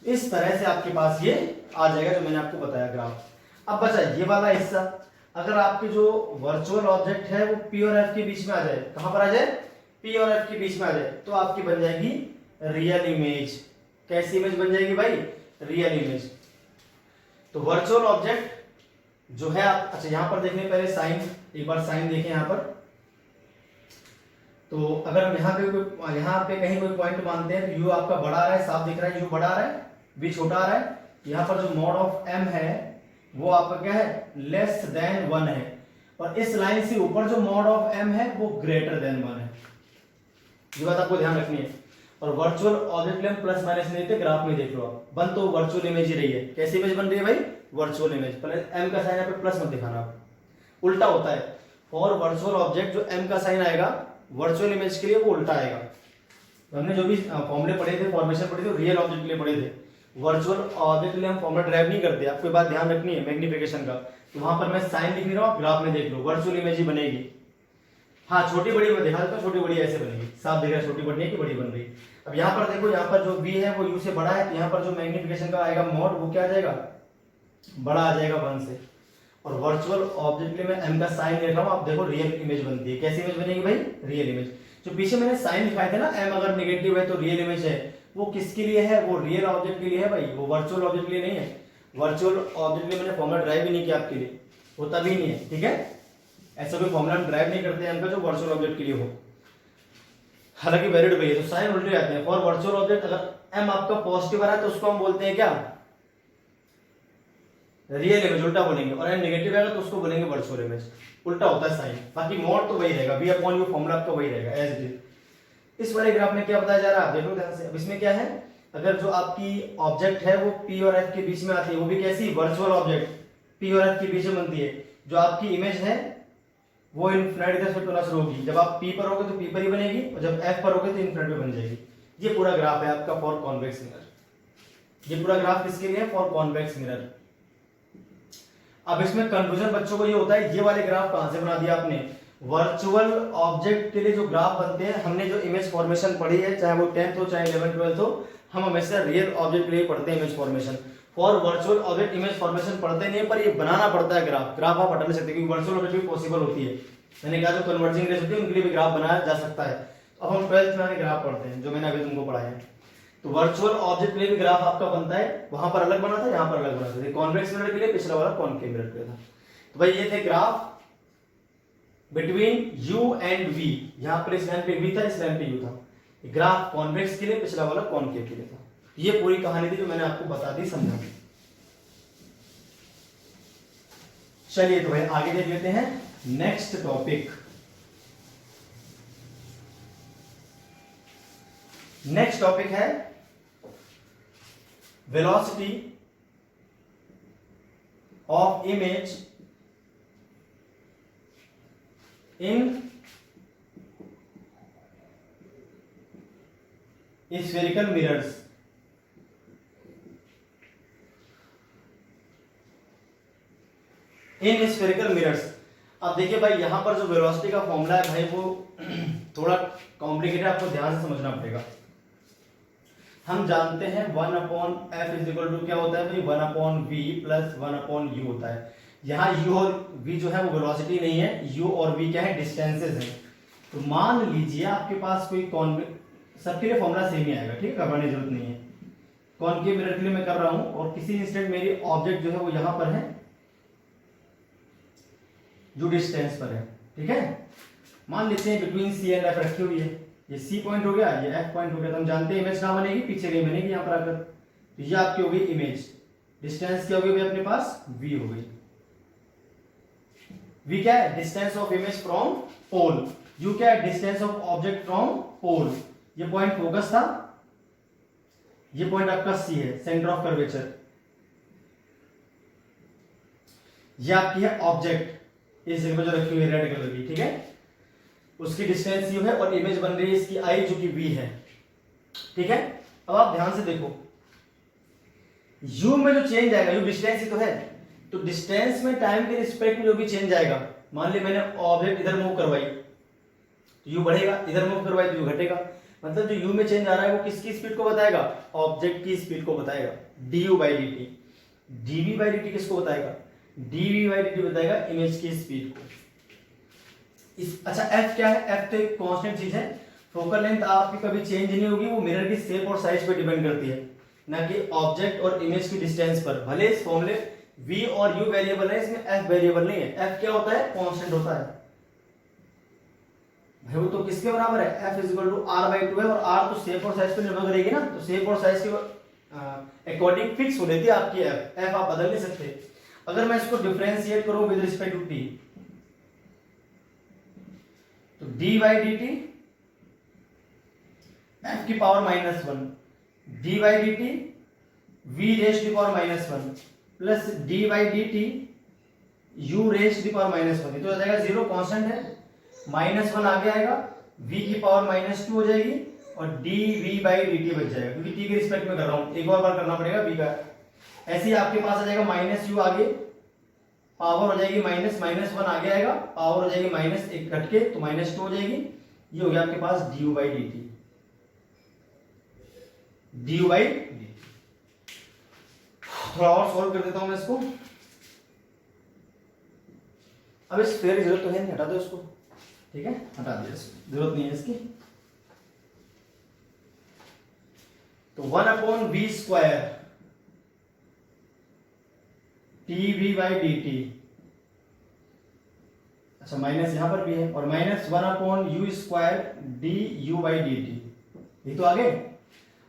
इस तरह से आपके पास ये आ जाएगा जो मैंने आपको बताया ग्राफ। अब बचा ये वाला हिस्सा, अगर आपके जो वर्चुअल ऑब्जेक्ट है वो पी और एफ के बीच में आ जाए, कहां पर आ जाए, पी और एफ के बीच में आ जाए, तो आपकी बन जाएगी रियल इमेज। कैसी इमेज बन जाएगी भाई, रियल इमेज। तो वर्चुअल ऑब्जेक्ट जो है आप, अच्छा यहां पर देखने पहले साइन, एक बार साइन देखें यहां पर। तो अगर हम यहाँ पे कहीं कोई पॉइंट मानते हैं तो यू आपका बड़ा आ रहा है, साफ दिख रहा है, यू बड़ा आ रहा है, बी छोटा आ रहा है। यहाँ पर जो मॉड ऑफ एम है वो आपका क्या है, लेस देन 1 है, और इस लाइन से ऊपर जो मॉड ऑफ एम है वो ग्रेटर देन 1 है। ये बात आपको ध्यान रखनी है। और वर्चुअल ऑब्जेक्ट में प्लस माइनस नहीं देते, ग्राफ में देख लो आप, बन तो वर्चुअल इमेज ही रही है। कैसी इमेज बन रही है भाई, वर्चुअल इमेज। प्लस एम का साइन यहाँ पे प्लस मत दिखाना, आप उल्टा होता है। फॉर वर्चुअल ऑब्जेक्ट जो एम का साइन आएगा वर्चुअल इमेज के लिए वो उल्टा आएगा। तो हमने जो भी फॉर्मूले पढ़े थे, फॉर्मेशन पढ़े थे, रियल ऑब्जेक्ट के लिए पढ़े थे। वर्चुअल ऑब्जेक्ट के लिए हम फॉर्मूला ड्राइव नहीं करते, आपको बात ध्यान रखनी है मैग्निफिकेशन का। तो वहां पर मैं साइन लिख नहीं रहा हूं, ग्राफ में देख लो वर्चुअल इमेज ही बनेगी। हाँ छोटी बड़ी मैं दिखा देता हूँ, छोटी बड़ी ऐसे बनेगी, साफ दिख रहा है छोटी बड़ी है कि बड़ी बन रही। अब यहाँ पर देखो, यहाँ पर जो v है वो u से बड़ा है, तो यहाँ पर जो मैग्निफिकेशन का आएगा मॉड वो क्या आ जाएगा, बड़ा आ जाएगा 1 से। और वर्चुअल ऑब्जेक्ट के लिए मैं m का साइन ले रहा हूँ, आप देखो रियल इमेज बनती है। कैसी इमेज बनेगी भाई, रियल इमेज। जो पीछे मैंने साइन लिखाए थे ना, m अगर नेगेटिव है तो रियल इमेज है, वो किसके लिए है, वो रियल ऑब्जेक्ट के लिए है भाई, वो वर्चुअल ऑब्जेक्ट के लिए नहीं है। वर्चुअल ऑब्जेक्ट के लिए मैंने फॉर्मूला ड्राइव भी नहीं किया आपके लिए, होता भी नहीं है, ठीक है। ऐसा कोई फॉर्मूला हम ड्राइव नहीं करते हैं m का जो वर्चुअल ऑब्जेक्ट के लिए हो, हालांकि वैलिड भी है, तो साइन उल्टे आते हैं। फॉर वर्चुअल ऑब्जेक्ट अगर m आपका पॉजिटिव आ रहा है तो उसको हम बोलते हैं क्या, रियल इमेज, उल्टा बोलेंगे। और m नेगेटिव आएगा तो उसको बोलेंगे वर्चुअल इमेज, उल्टा होता है साइन। बाकी मोड तो वही रहेगा, v अपॉन u फॉर्मूला आपका वही रहेगा एज इट इज। इस वाले ग्राफ में क्या बताया जा रहा है आप देखो ध्यान से। अब इसमें क्या है, अगर जो आपकी ऑब्जेक्ट है वो p और f के बीच में आती है, वो भी कैसी, वर्चुअल ऑब्जेक्ट p और f के बीच में बनती है। जो आपकी इमेज है वो इनफिनिट इधर से होना शुरू होगी, जब आप p पर होगे तो p पर ही बनेगी, और जब f पर होगे तो इनफिनिट में बन जाएगी। ये पूरा ग्राफ है आपका फॉर कॉन्वेक्स मिरर। ये पूरा ग्राफ किसके लिए है, फॉर कॉन्वेक्स मिरर। अब इसमें कंफ्यूजन बच्चों को ये होता है, ये वाले ग्राफ कहां से बना दिया आपने, वर्चुअल ऑब्जेक्ट के लिए जो ग्राफ बनते हैं, हमने जो इमेज फॉर्मेशन पढ़ी है, चाहे वो 10th हो चाहे 11th 12th हो, हम हमेशा रियल ऑब्जेक्ट के लिए पढ़ते हैं image formation. For virtual object image formation पढ़ते नहीं है, पर ये बनाना पड़ता है ग्राफ आप हटा नहीं सकते क्योंकि वर्चुअल ऑब्जेक्ट भी पॉसिबल होती है। मैंने कहा जो कन्वर्जिंग रेस होती है उनके लिए भी ग्राफ बनाया जा सकता है। अब हम 12th में ग्राफ पढ़ते हैं जो मैंने अभी तुमको पढ़ाया है। तो वर्चुअल ऑब्जेक्ट के लिए भी ग्राफ आपका बनता है, वहां पर अलग बना था, यहाँ पर अलग बना था। कॉन्वेक्स मिरर के लिए पिछला वाला कॉनकेव मिरर के लिए था। तो भाई ये थे graph between u and v, यहां पर इस लाइन पे वी था, इस लाइन पे यू था। ग्राफ कॉन्वेक्स के लिए, पिछला वाला कॉनकेव के लिए था। ये पूरी कहानी थी जो मैंने आपको बता दी, समझा दी। चलिए तो भाई आगे देख लेते हैं नेक्स्ट टॉपिक। नेक्स्ट टॉपिक है velocity of image in spherical mirrors. In spherical mirrors. अब देखिए भाई यहां पर जो वेलोसिटी का फॉर्मूला है भाई वो थोड़ा कॉम्प्लिकेटेड, आपको ध्यान से समझना पड़ेगा। हम जानते हैं 1/f क्या होता है भाई, 1/v प्लस 1/u होता है। यहाँ u और v जो है वो वेलोसिटी नहीं है, u और v क्या है, डिस्टेंसेस हैं। तो मान लीजिए आपके पास कोई सबके लिए फॉर्मूला सेम ही आएगा, ठीक है, घबराने की जरूरत नहीं है। कॉनकेव मिरर के लिए मैं कर रहा हूं और किसी इंस्टेंट मेरी ऑब्जेक्ट जो है वो यहां पर है, जो डिस्टेंस पर है, ठीक है। मान लेते हैं बिटवीन सी एंड एफ रखी हुई है, ये सी पॉइंट हो गया, ये एफ पॉइंट हो गया। तो हम जानते हैं इमेज कहां बनेगी, पीछे गई बनेगी यहां पर आकर। तो ये आपकी हो गई इमेज, डिस्टेंस क्या हो गई अपने पास, v हो गई। v क्या है, distance of image from pole. u क्या है, distance of object from pole. ये पॉइंट फोकस था, ये पॉइंट आपका c है, सेंटर ऑफ कर्वेचर। ये आपकी है ऑब्जेक्ट, इस जगह जो रखी हुई है रेड कलर की, ठीक है, उसकी डिस्टेंस u है और इमेज बन रही है इसकी i जो कि v है, ठीक है। अब आप ध्यान से देखो, u में जो चेंज आएगा, u डिस्टेंस ही तो है, तो डिस्टेंस में टाइम के रिस्पेक्ट में जो भी चेंज आएगा, मान ली मैंने ऑब्जेक्ट इधर मूव करवाई तो u बढ़ेगा, इधर मूव करवाई तो u घटेगा। मतलब जो u में चेंज आ रहा है वो किसकी स्पीड को बताएगा, ऑब्जेक्ट की स्पीड को बताएगा, du by dt। dv by dt किसको बताएगा, dv by dt बताएगा इमेज की स्पीड को। अच्छा f क्या है, f तो एक कांस्टेंट चीज है, फोकल लेंथ आपकी कभी चेंज नहीं होगी, वो मिरर की शेप और साइज पे डिपेंड करती है, ना कि ऑब्जेक्ट और इमेज की डिस्टेंस पर। भले इस फॉर्मूले v और u वेरिएबल है, इसमें f वेरिएबल नहीं है। f क्या होता है, कांस्टेंट होता है भाई, वो तो किसके बराबर है, f r/2 है, और r तो शेप और साइज पे निर्भर करेगी ना, तो शेप और साइज के अकॉर्डिंग फिक्स हो जाती है आपकी f आप बदल नहीं सकते। अगर मैं इसको डिफरेंशिएट करूं विद रिस्पेक्ट टू t, तो d by dt f की power -1, d by dt v raise to power -1 plus d by dt u raise to power -1। ये तो आ जाएगा 0, कांस्टेंट है, -1 आगे आएगा, v की पावर -2 हो जाएगी और dv by dt बच जाएगा, क्योंकि t के रिस्पेक्ट में कर रहा हूं, एक और बार करना पड़ेगा v का। ऐसे ही आपके पास आ जाएगा -u आगे, पावर हो जाएगी -1 आगे आएगा, पावर हो जाएगी -1 घट के तो -2 हो जाएगी। ये हो गया आपके पास du by dt, du by dt। थोड़ा और सॉल्व कर देता हूं मैं इसको। अब इस स्फीयर की जरूरत तो है नहीं, हटा दो इसको, ठीक है, हटा दिया, इसको जरूरत नहीं है इसकी। तो 1/v² tv by dt, अच्छा माइनस यहां पर भी है, और -1/u² du by dt, ये तो आगे।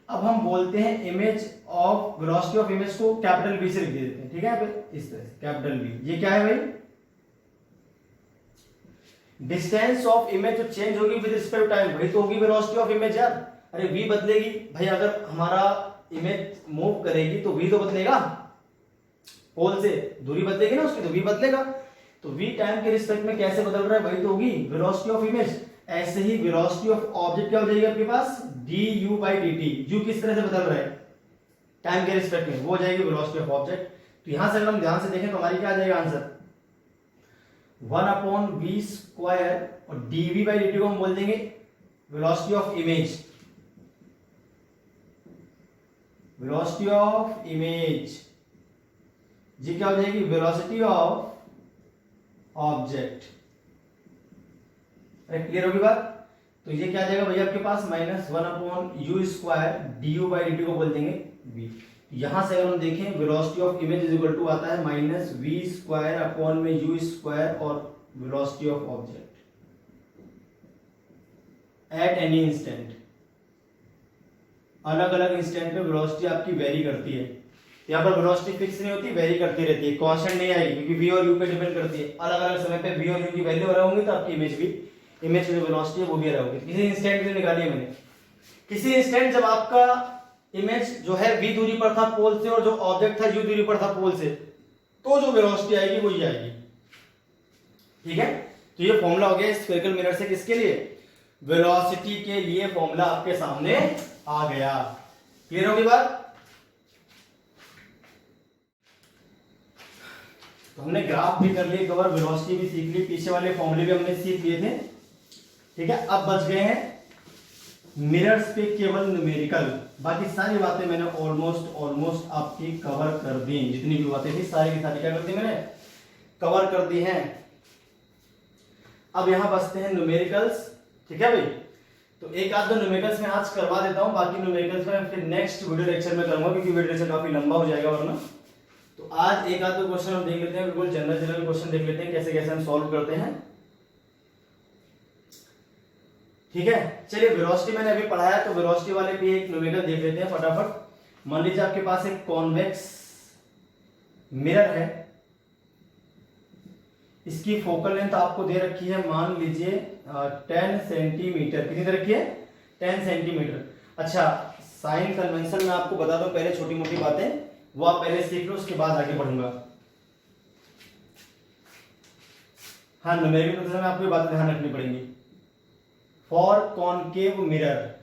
अब हम बोलते हैं image of velocity of image को कैपिटल V से लिख देते हैं, ठीक है, इस तरह से कैपिटल V। ये क्या है भाई, डिस्टेंस ऑफ इमेज जो चेंज होगी विद रिस्पेक्ट टू टाइम, वही तो होगी वेलोसिटी ऑफ इमेज यार। अरे v बदलेगी भाई, अगर हमारा इमेज मूव करेगी तो v तो बदलेगा, पोल से दूरी बदलेगी ना उसकी, तो v बदलेगा। तो v टाइम के रिस्पेक्ट में कैसे बदल रहा है, वही तो होगी वेलोसिटी ऑफ इमेज। ऐसे ही वेलोसिटी ऑफ ऑब्जेक्ट क्या हो जाएगी आपके पास, du by dt। u किस तरह से बदल रहा है, टाइम के रिस्पेक्ट में, वो हो जाएगी वेलोसिटी ऑफ ऑब्जेक्ट। तो यहां से अगर हम ध्यान से देखें तो हमारी क्या आ जाएगा आंसर, 1/v² और dv by dt को हम बोल देंगे velocity of image, velocity of image ये क्या हो जाएगी, वेलोसिटी ऑफ ऑब्जेक्ट। अरे क्लियर होगी बात। तो ये क्या आ जाएगा भैया आपके पास -1/u² du/dt को बोल देंगे v। यहां से अगर हम देखें velocity of image is equal to आता है -v² और velocity of object at any instant. अलग अलग इंस्टेंट पे वेलोसिटी आपकी वेरी करती है। यहाँ पर वेलोसिटी फिक्स नहीं होती, वेरी करती रहती है, कांस्टेंट नहीं आएगी क्योंकि v और u पे डिपेंड करती है। अलग अलग समय पे v और u की वैल्यू अलग होंगी तो आपकी इमेज की जो वेलोसिटी है वो भी अलग होगी। किसी इंस्टेंट में निकाली है मैंने, किसी इंस्टेंट जब आपका इमेज जो है v दूरी पर था पोल से और जो ऑब्जेक्ट था u दूरी पर था पोल से, तो जो वेलोसिटी आएगी वो ये आएगी। ठीक है, तो ये फॉर्मूला हो गया स्फेरिकल मिरर से किसके लिए, वेलोसिटी के लिए फॉर्मूला आपके सामने आ गया। क्लियर होगी बात। तो हमने ग्राफ भी कर लिए कवर, वेलोसिटी भी सीख ली, पीछे वाले फॉर्मूले भी हमने सीख लिए थे। ठीक है, अब बच गए हैं मिरर्स पे केवल न्यूमेरिकल। बाकी सारी बातें मैंने ऑलमोस्ट आपकी कवर कर दी, जितनी भी बातें थी सारी की सारी क्या कर दी मैंने, कवर कर दी हैं। अब यहां बचते हैं न्यूमेरिकल्स। ठीक है भाई, तो एक आध दो न्यूमेरिकल्स में आज करवा देता हूं, बाकी न्यूमेरिकल्स में फिर नेक्स्ट वीडियो लेक्चर में करूंगा क्योंकि वीडियो लेक्चर काफी लंबा हो जाएगा वरना। तो आज एक आध दो क्वेश्चन हम देख लेते हैं, बिल्कुल जनरल क्वेश्चन देख लेते हैं कैसे कैसे हम सॉल्व करते हैं। ठीक है, चलिए वेलोसिटी मैंने अभी पढ़ाया तो वेलोसिटी वाले भी एक न्यूमेरिकल देख लेते हैं फटाफट। मान लीजिए आपके पास एक कॉन्वेक्स मिरर है, इसकी फोकल लेंथ आपको दे रखी है मान लीजिए 10 सेंटीमीटर। कितनी दे रखी है, 10 सेंटीमीटर। अच्छा, साइन कन्वेंशन में आपको बता दो पहले, छोटी मोटी बातें वो आप पहले सीख लो, उसके बाद आगे बढ़ूंगा। हाँ, न्यूमेरिकल में आपको ये बातें ध्यान रखनी पड़ेंगी। For concave mirror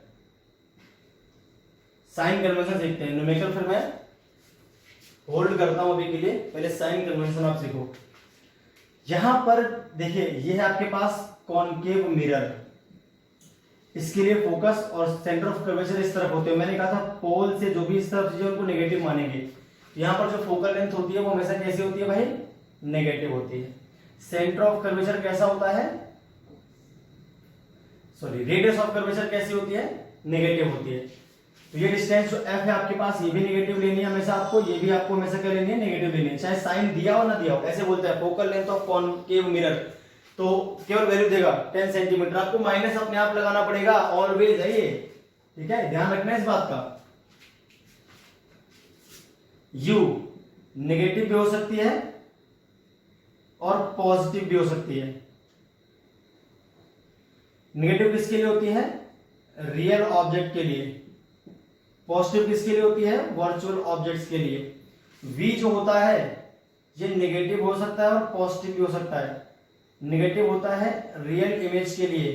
sign convention सीखते हैं, न्यूमेरिकल फिर मैं होल्ड करता हूं अभी के लिए, पहले साइन कन्वेंशन आप सीखो। यहां पर देखिए ये है आपके पास कॉनकेव मिरर, इसके लिए फोकस और सेंटर ऑफ कर्वेचर इस तरफ होते हैं। मैंने कहा था पोल से जो भी इस तरफ चीजें उनको नेगेटिव मानेंगे। यहां पर जो फोकल लेंथ होती है वो हमेशा कैसी होती है भाई, नेगेटिव होती है। सेंटर ऑफ कर्वेचर कैसा होता है, सॉरी रेडियस ऑफ कर्वेचर कैसी होती है, नेगेटिव होती है। तो ये डिस्टेंस जो f है आपके पास, ये भी नेगेटिव लेनी है हमेशा आपको, ये भी आपको हमेशा क्या लेनी है, नेगेटिव लेनी है, चाहे साइन दिया हो ना दिया हो। ऐसे बोलते हैं focal length of concave mirror, तो केवल वैल्यू देगा 10 सेंटीमीटर, आपको माइनस अपने आप लगाना पड़ेगा, ऑलवेज है ये। ठीक है, ध्यान रखना है इस बात का। u नेगेटिव भी हो सकती है और पॉजिटिव भी हो सकती है। नेगेटिव किसके लिए होती है, रियल ऑब्जेक्ट के लिए। पॉजिटिव किसके लिए होती है, वर्चुअल ऑब्जेक्ट्स के लिए। v जो होता है ये नेगेटिव हो सकता है और पॉजिटिव भी हो सकता है। नेगेटिव होता है रियल इमेज के लिए,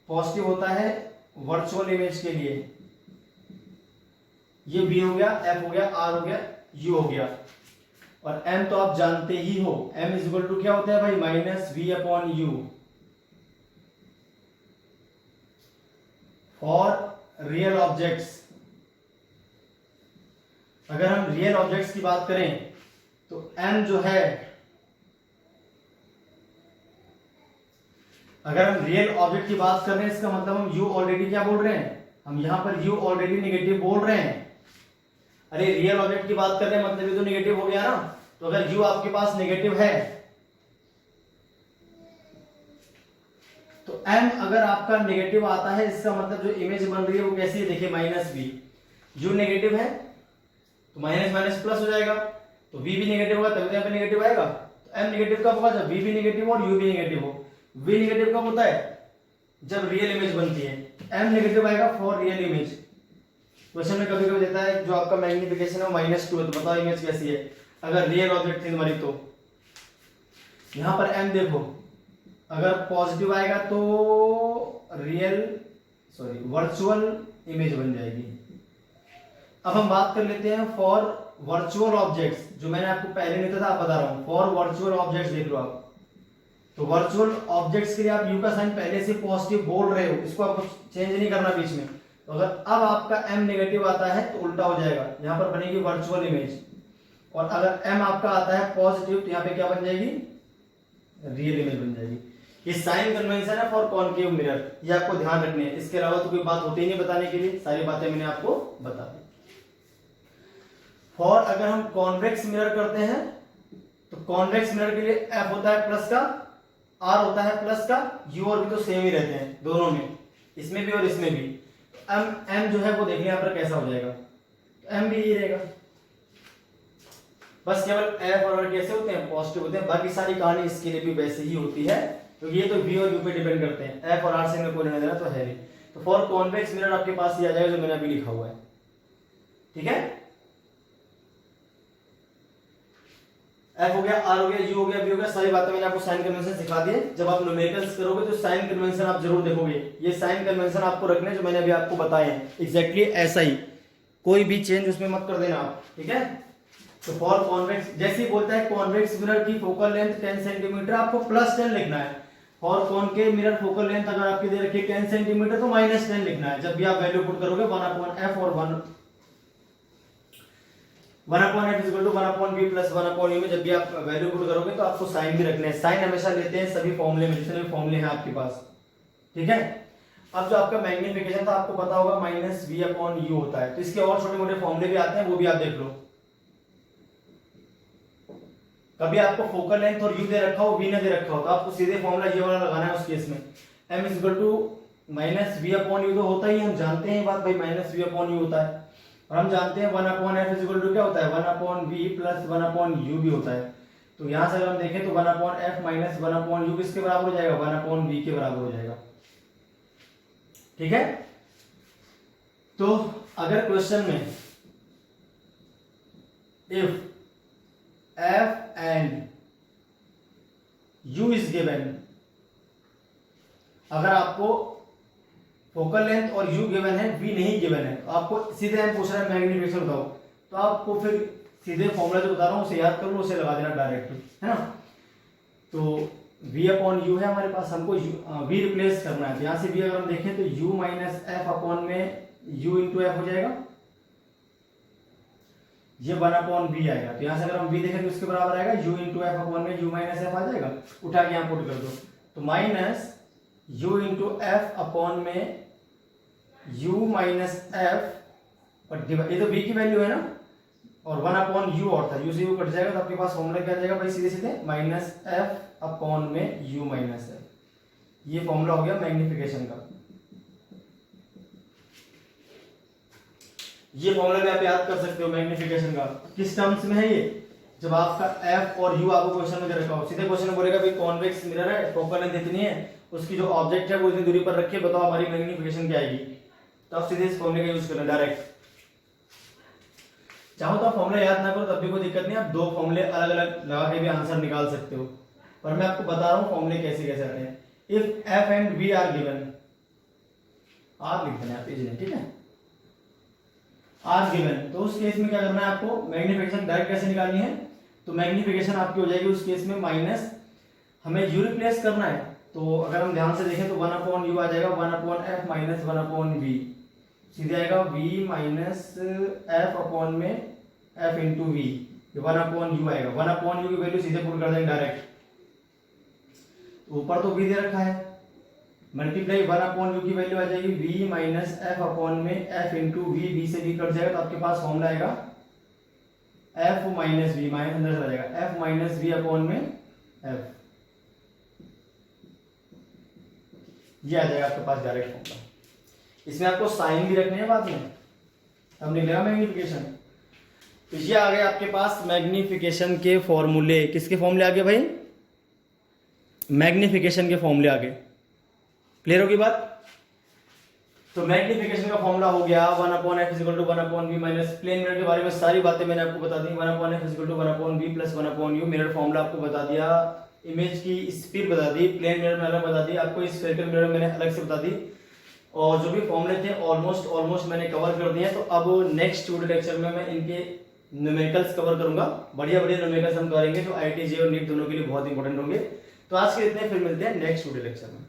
पॉजिटिव होता है वर्चुअल इमेज के लिए। ये v हो गया, f हो गया, r हो गया, u हो गया। और m तो आप जानते ही हो, m इज इक्वल टू क्या होता है भाई, -v/u फॉर रियल ऑब्जेक्ट्स। अगर हम रियल ऑब्जेक्ट्स की बात करें तो m जो है, अगर हम रियल ऑब्जेक्ट की बात कर रहे हैं इसका मतलब हम u ऑलरेडी क्या बोल रहे हैं, हम यहां पर u ऑलरेडी नेगेटिव बोल रहे हैं। अरे रियल ऑब्जेक्ट की बात कर रहे हैं मतलब ये तो नेगेटिव हो गया ना। तो अगर u आपके पास नेगेटिव है तो m अगर आपका नेगेटिव आता है, इसका मतलब जो इमेज बन रही है वो कैसी है, देखिए -v। u नेगेटिव है तो माइनस माइनस प्लस हो जाएगा, तो v भी नेगेटिव होगा तभी तो यहाँ पे नेगेटिव आएगा। तो m नेगेटिव कब होगा, जब v भी नेगेटिव हो और u भी नेगेटिव हो। v नेगेटिव कब होता है, जब रियल इमेज बनती है। m नेगेटिव आएगा फॉर रियल इमेज। क्वेश्चन में कभी कभी देता है जो आपका मैग्निफिकेशन है वो -2 है, तो बताओ इमेज कैसी है अगर रियल ऑब्जेक्ट थी हमारी। तो यहां पर m देखो, अगर पॉजिटिव आएगा तो वर्चुअल इमेज बन जाएगी। अब हम बात कर लेते हैं फॉर वर्चुअल ऑब्जेक्ट्स, जो मैंने आपको पहले नहीं था, आप बता रहा हूं। फॉर वर्चुअल ऑब्जेक्ट्स देख लो आप, तो वर्चुअल ऑब्जेक्ट्स के लिए आप u का साइन पहले से पॉजिटिव बोल रहे हो, इसको आपको चेंज नहीं करना बीच में। तो अगर अब आपका m नेगेटिव आता है तो उल्टा हो जाएगा, यहां पर बनेगी वर्चुअल इमेज। और अगर m आपका आता है पॉजिटिव तो यहाँ पे क्या बन जाएगी, रियल इमेज बन जाएगी। ये साइन कन्वेंशन है फॉर कॉनकेव मिरर, ये आपको ध्यान रखनी है। इसके अलावा तो कोई बात होती ही नहीं बताने के लिए, सारी बातें मैंने आपको बता दी। फॉर अगर हम कॉन्वेक्स मिरर करते हैं तो कॉन्वेक्स मिरर के लिए f होता है प्लस का, r होता है प्लस का, u और v तो सेम ही रहते हैं दोनों में, इसमें भी और इसमें भी। m जो है वो देखिए यहाँ पर कैसा हो जाएगा, m भी यही रहेगा। बस केवल f और r कैसे होते हैं, पॉजिटिव होते हैं। बाकी सारी कहानी इसके लिए भी वैसे ही होती है, क्योंकि ये तो v और u पे डिपेंड करते हैं, f और r से इनमें कोई लेना देना तो है नहीं। तो फॉर कॉन्वेक्स मिरर आपके पास ये आ जाएगा जो मैंने अभी लिखा हुआ है, ठीक है। f हो गया, r हो गया, u हो गया, v हो गया, सारी बातें मैंने आपको साइन कन्वेंशन सिखा दिए। जब आप न्यूमेरिकल्स करोगे तो साइन कन्वेंशन आप जरूर देखोगे। ये साइन कन्वेंशन आपको रखने जो मैंने अभी आपको बताए हैं, एग्जैक्टली ऐसा ही, कोई भी चेंज उसमें मत कर देना आप, ठीक है। तो फॉर कॉन्वेक्स, जैसे ही बोलता है कॉन्वेक्स मिरर की फोकल लेंथ 10 सेंटीमीटर, आपको +10 लिखना है। और कॉनकेव मिरर फोकल लेंथ अगर आपकी दे रखी है 10 सेंटीमीटर तो -10 लिखना है। जब भी आप वैल्यू पुट करोगे 1/f और 1/f equal to 1/v plus 1/u में जब भी आप वैल्यू पुट करोगे तो आपको साइन भी रखने हैं। साइन हमेशा लेते हैं सभी फॉर्मूले में, जितने भी फॉर्मूले हैं आपके पास, ठीक है। अब जो आपका मैग्निफिकेशन था आपको पता होगा -v/u होता है, तो इसके और छोटे मोटे फॉर्मूले भी आते हैं, वो भी आप देख लो। कभी आपको फोकल लेंथ और u दे रखा हो, v ने दे रखा हो, तो आपको सीधे फॉर्मूला ये वाला लगाना है उस केस में। m इक्वल टू -v/u तो होता ही, हम जानते हैं बात भाई, -v/u होता है। और हम जानते हैं 1/f इक्वल टू क्या होता है, 1/v प्लस 1/u भी होता है। तो यहां से अगर हम देखें तो 1/f माइनस 1/u किसके बराबर हो जाएगा, 1/v के बराबर हो जाएगा, ठीक है। तो अगर क्वेश्चन में if f and u is given, अगर आपको फोकल लेंथ और u गिवन है, v नहीं गिवन है, तो आपको सीधे हम पूछ रहे हैं मैग्निफिकेशन बताओ, तो आपको फिर सीधे फॉर्मूला जो बता रहा हूं उसे याद कर लो, उसे लगा देना डायरेक्टली, है ना। तो v/u है हमारे पास, हमको v रिप्लेस करना है। तो यहां से v अगर हम देखें तो u माइनस f अपॉन में u इंटू f हो जाएगा, ये 1/v आएगा। तो यहां से अगर हम v देखें तो इसके बराबर आएगा u इंटू f अपॉन में u माइनस f आ जाएगा, उठा के यहां पुट कर दो। तो minus u into f upon में u माइनस f, और ये तो v की वैल्यू है ना, और 1/u और था, u से u कट जाएगा, तो आपके पास फॉर्मूला क्या आ जाएगा भाई, सीधे सीधे माइनस f अपॉन में u माइनस f। ये फॉर्मूला हो गया मैग्निफिकेशन का। ये फॉर्मूला भी आप याद कर सकते हो मैग्निफिकेशन का। किस टर्म्स में है ये, जब आपका f और u आपको क्वेश्चन में दे रखा हो, सीधे क्वेश्चन में बोलेगा भाई कॉन्वेक्स मिरर है, फोकल लेंथ इतनी है, उसकी जो ऑब्जेक्ट है वो इतनी दूरी पर रखिए, बताओ हमारी मैग्निफिकेशन क्या आएगी। तो आप सीधे इस फॉर्मूले का यूज करना डायरेक्ट। चाहो तो आप फॉर्मूला याद ना करो तब भी कोई दिक्कत नहीं, आप दो फॉर्मूले अलग अलग लगा के भी आंसर निकाल सकते हो, पर मैं आपको बता रहा हूँ फॉर्मूले कैसे कैसे आते हैं। If f and v are given, आर लिख देना आप इजीली, ठीक है, आर गिवन, तो उस केस में क्या करना है आपको, मैग्निफिकेशन डायरेक्ट कैसे निकालनी है। तो मैग्निफिकेशन आपकी हो जाएगी उस केस में माइनस, हमें u रिप्लेस करना है, तो अगर हम ध्यान से देखें तो 1/u आ जाएगा, 1/f माइनस 1/v, सीधे आएगा v माइनस f अपॉन में f इंटू v, 1/u आएगा। 1/u की वैल्यू सीधे पुट कर देंगे डायरेक्ट, ऊपर तो v दे रखा है, मल्टीप्लाई 1/u की वैल्यू आ जाएगी v माइनस f अपॉन में f इंटू v से v कट जाएगा, तो आपके पास फॉर्मूला आएगा f माइनस v, माइनस अंदर चला जाएगा, f माइनस v अपॉन में f, ये आ जाएगा आपके पास डायरेक्ट फॉर्मूला। इसमें आपको साइन भी रखने हैं बाद में, तब निकलेगा मैग्निफिकेशन। तो ये आ गया आपके पास मैग्निफिकेशन के फॉर्मूले। किसके फॉर्मूले आ गए भाई, मैग्निफिकेशन के फॉर्मूले आ गए। क्लियर होगी बात। तो मैग्निफिकेशन का फॉर्मूला हो गया 1/f equal to 1/v minus, plane mirror के बारे में सारी बातें मैंने आपको बता दी, 1/f equal to 1/v plus 1/u, mirror formula आपको बता दिया, इमेज की स्पीड बता दी, प्लेन मिरर में अलग बता दी, आपको स्फेरिकल मिरर में मैंने अलग से बता दी, और जो भी फॉर्मूले थे ऑलमोस्ट मैंने कवर कर दिए। तो अब नेक्स्ट वीडियो लेक्चर में मैं इनके न्यूमेरिकल्स कवर करूंगा, बढ़िया न्यूमेरिकल्स हम करेंगे जो IIT JEE और नीट दोनों के लिए बहुत इंपॉर्टेंट होंगे। तो आज के इतने, फिर मिलते हैं नेक्स्ट वीडियो लेक्चर में।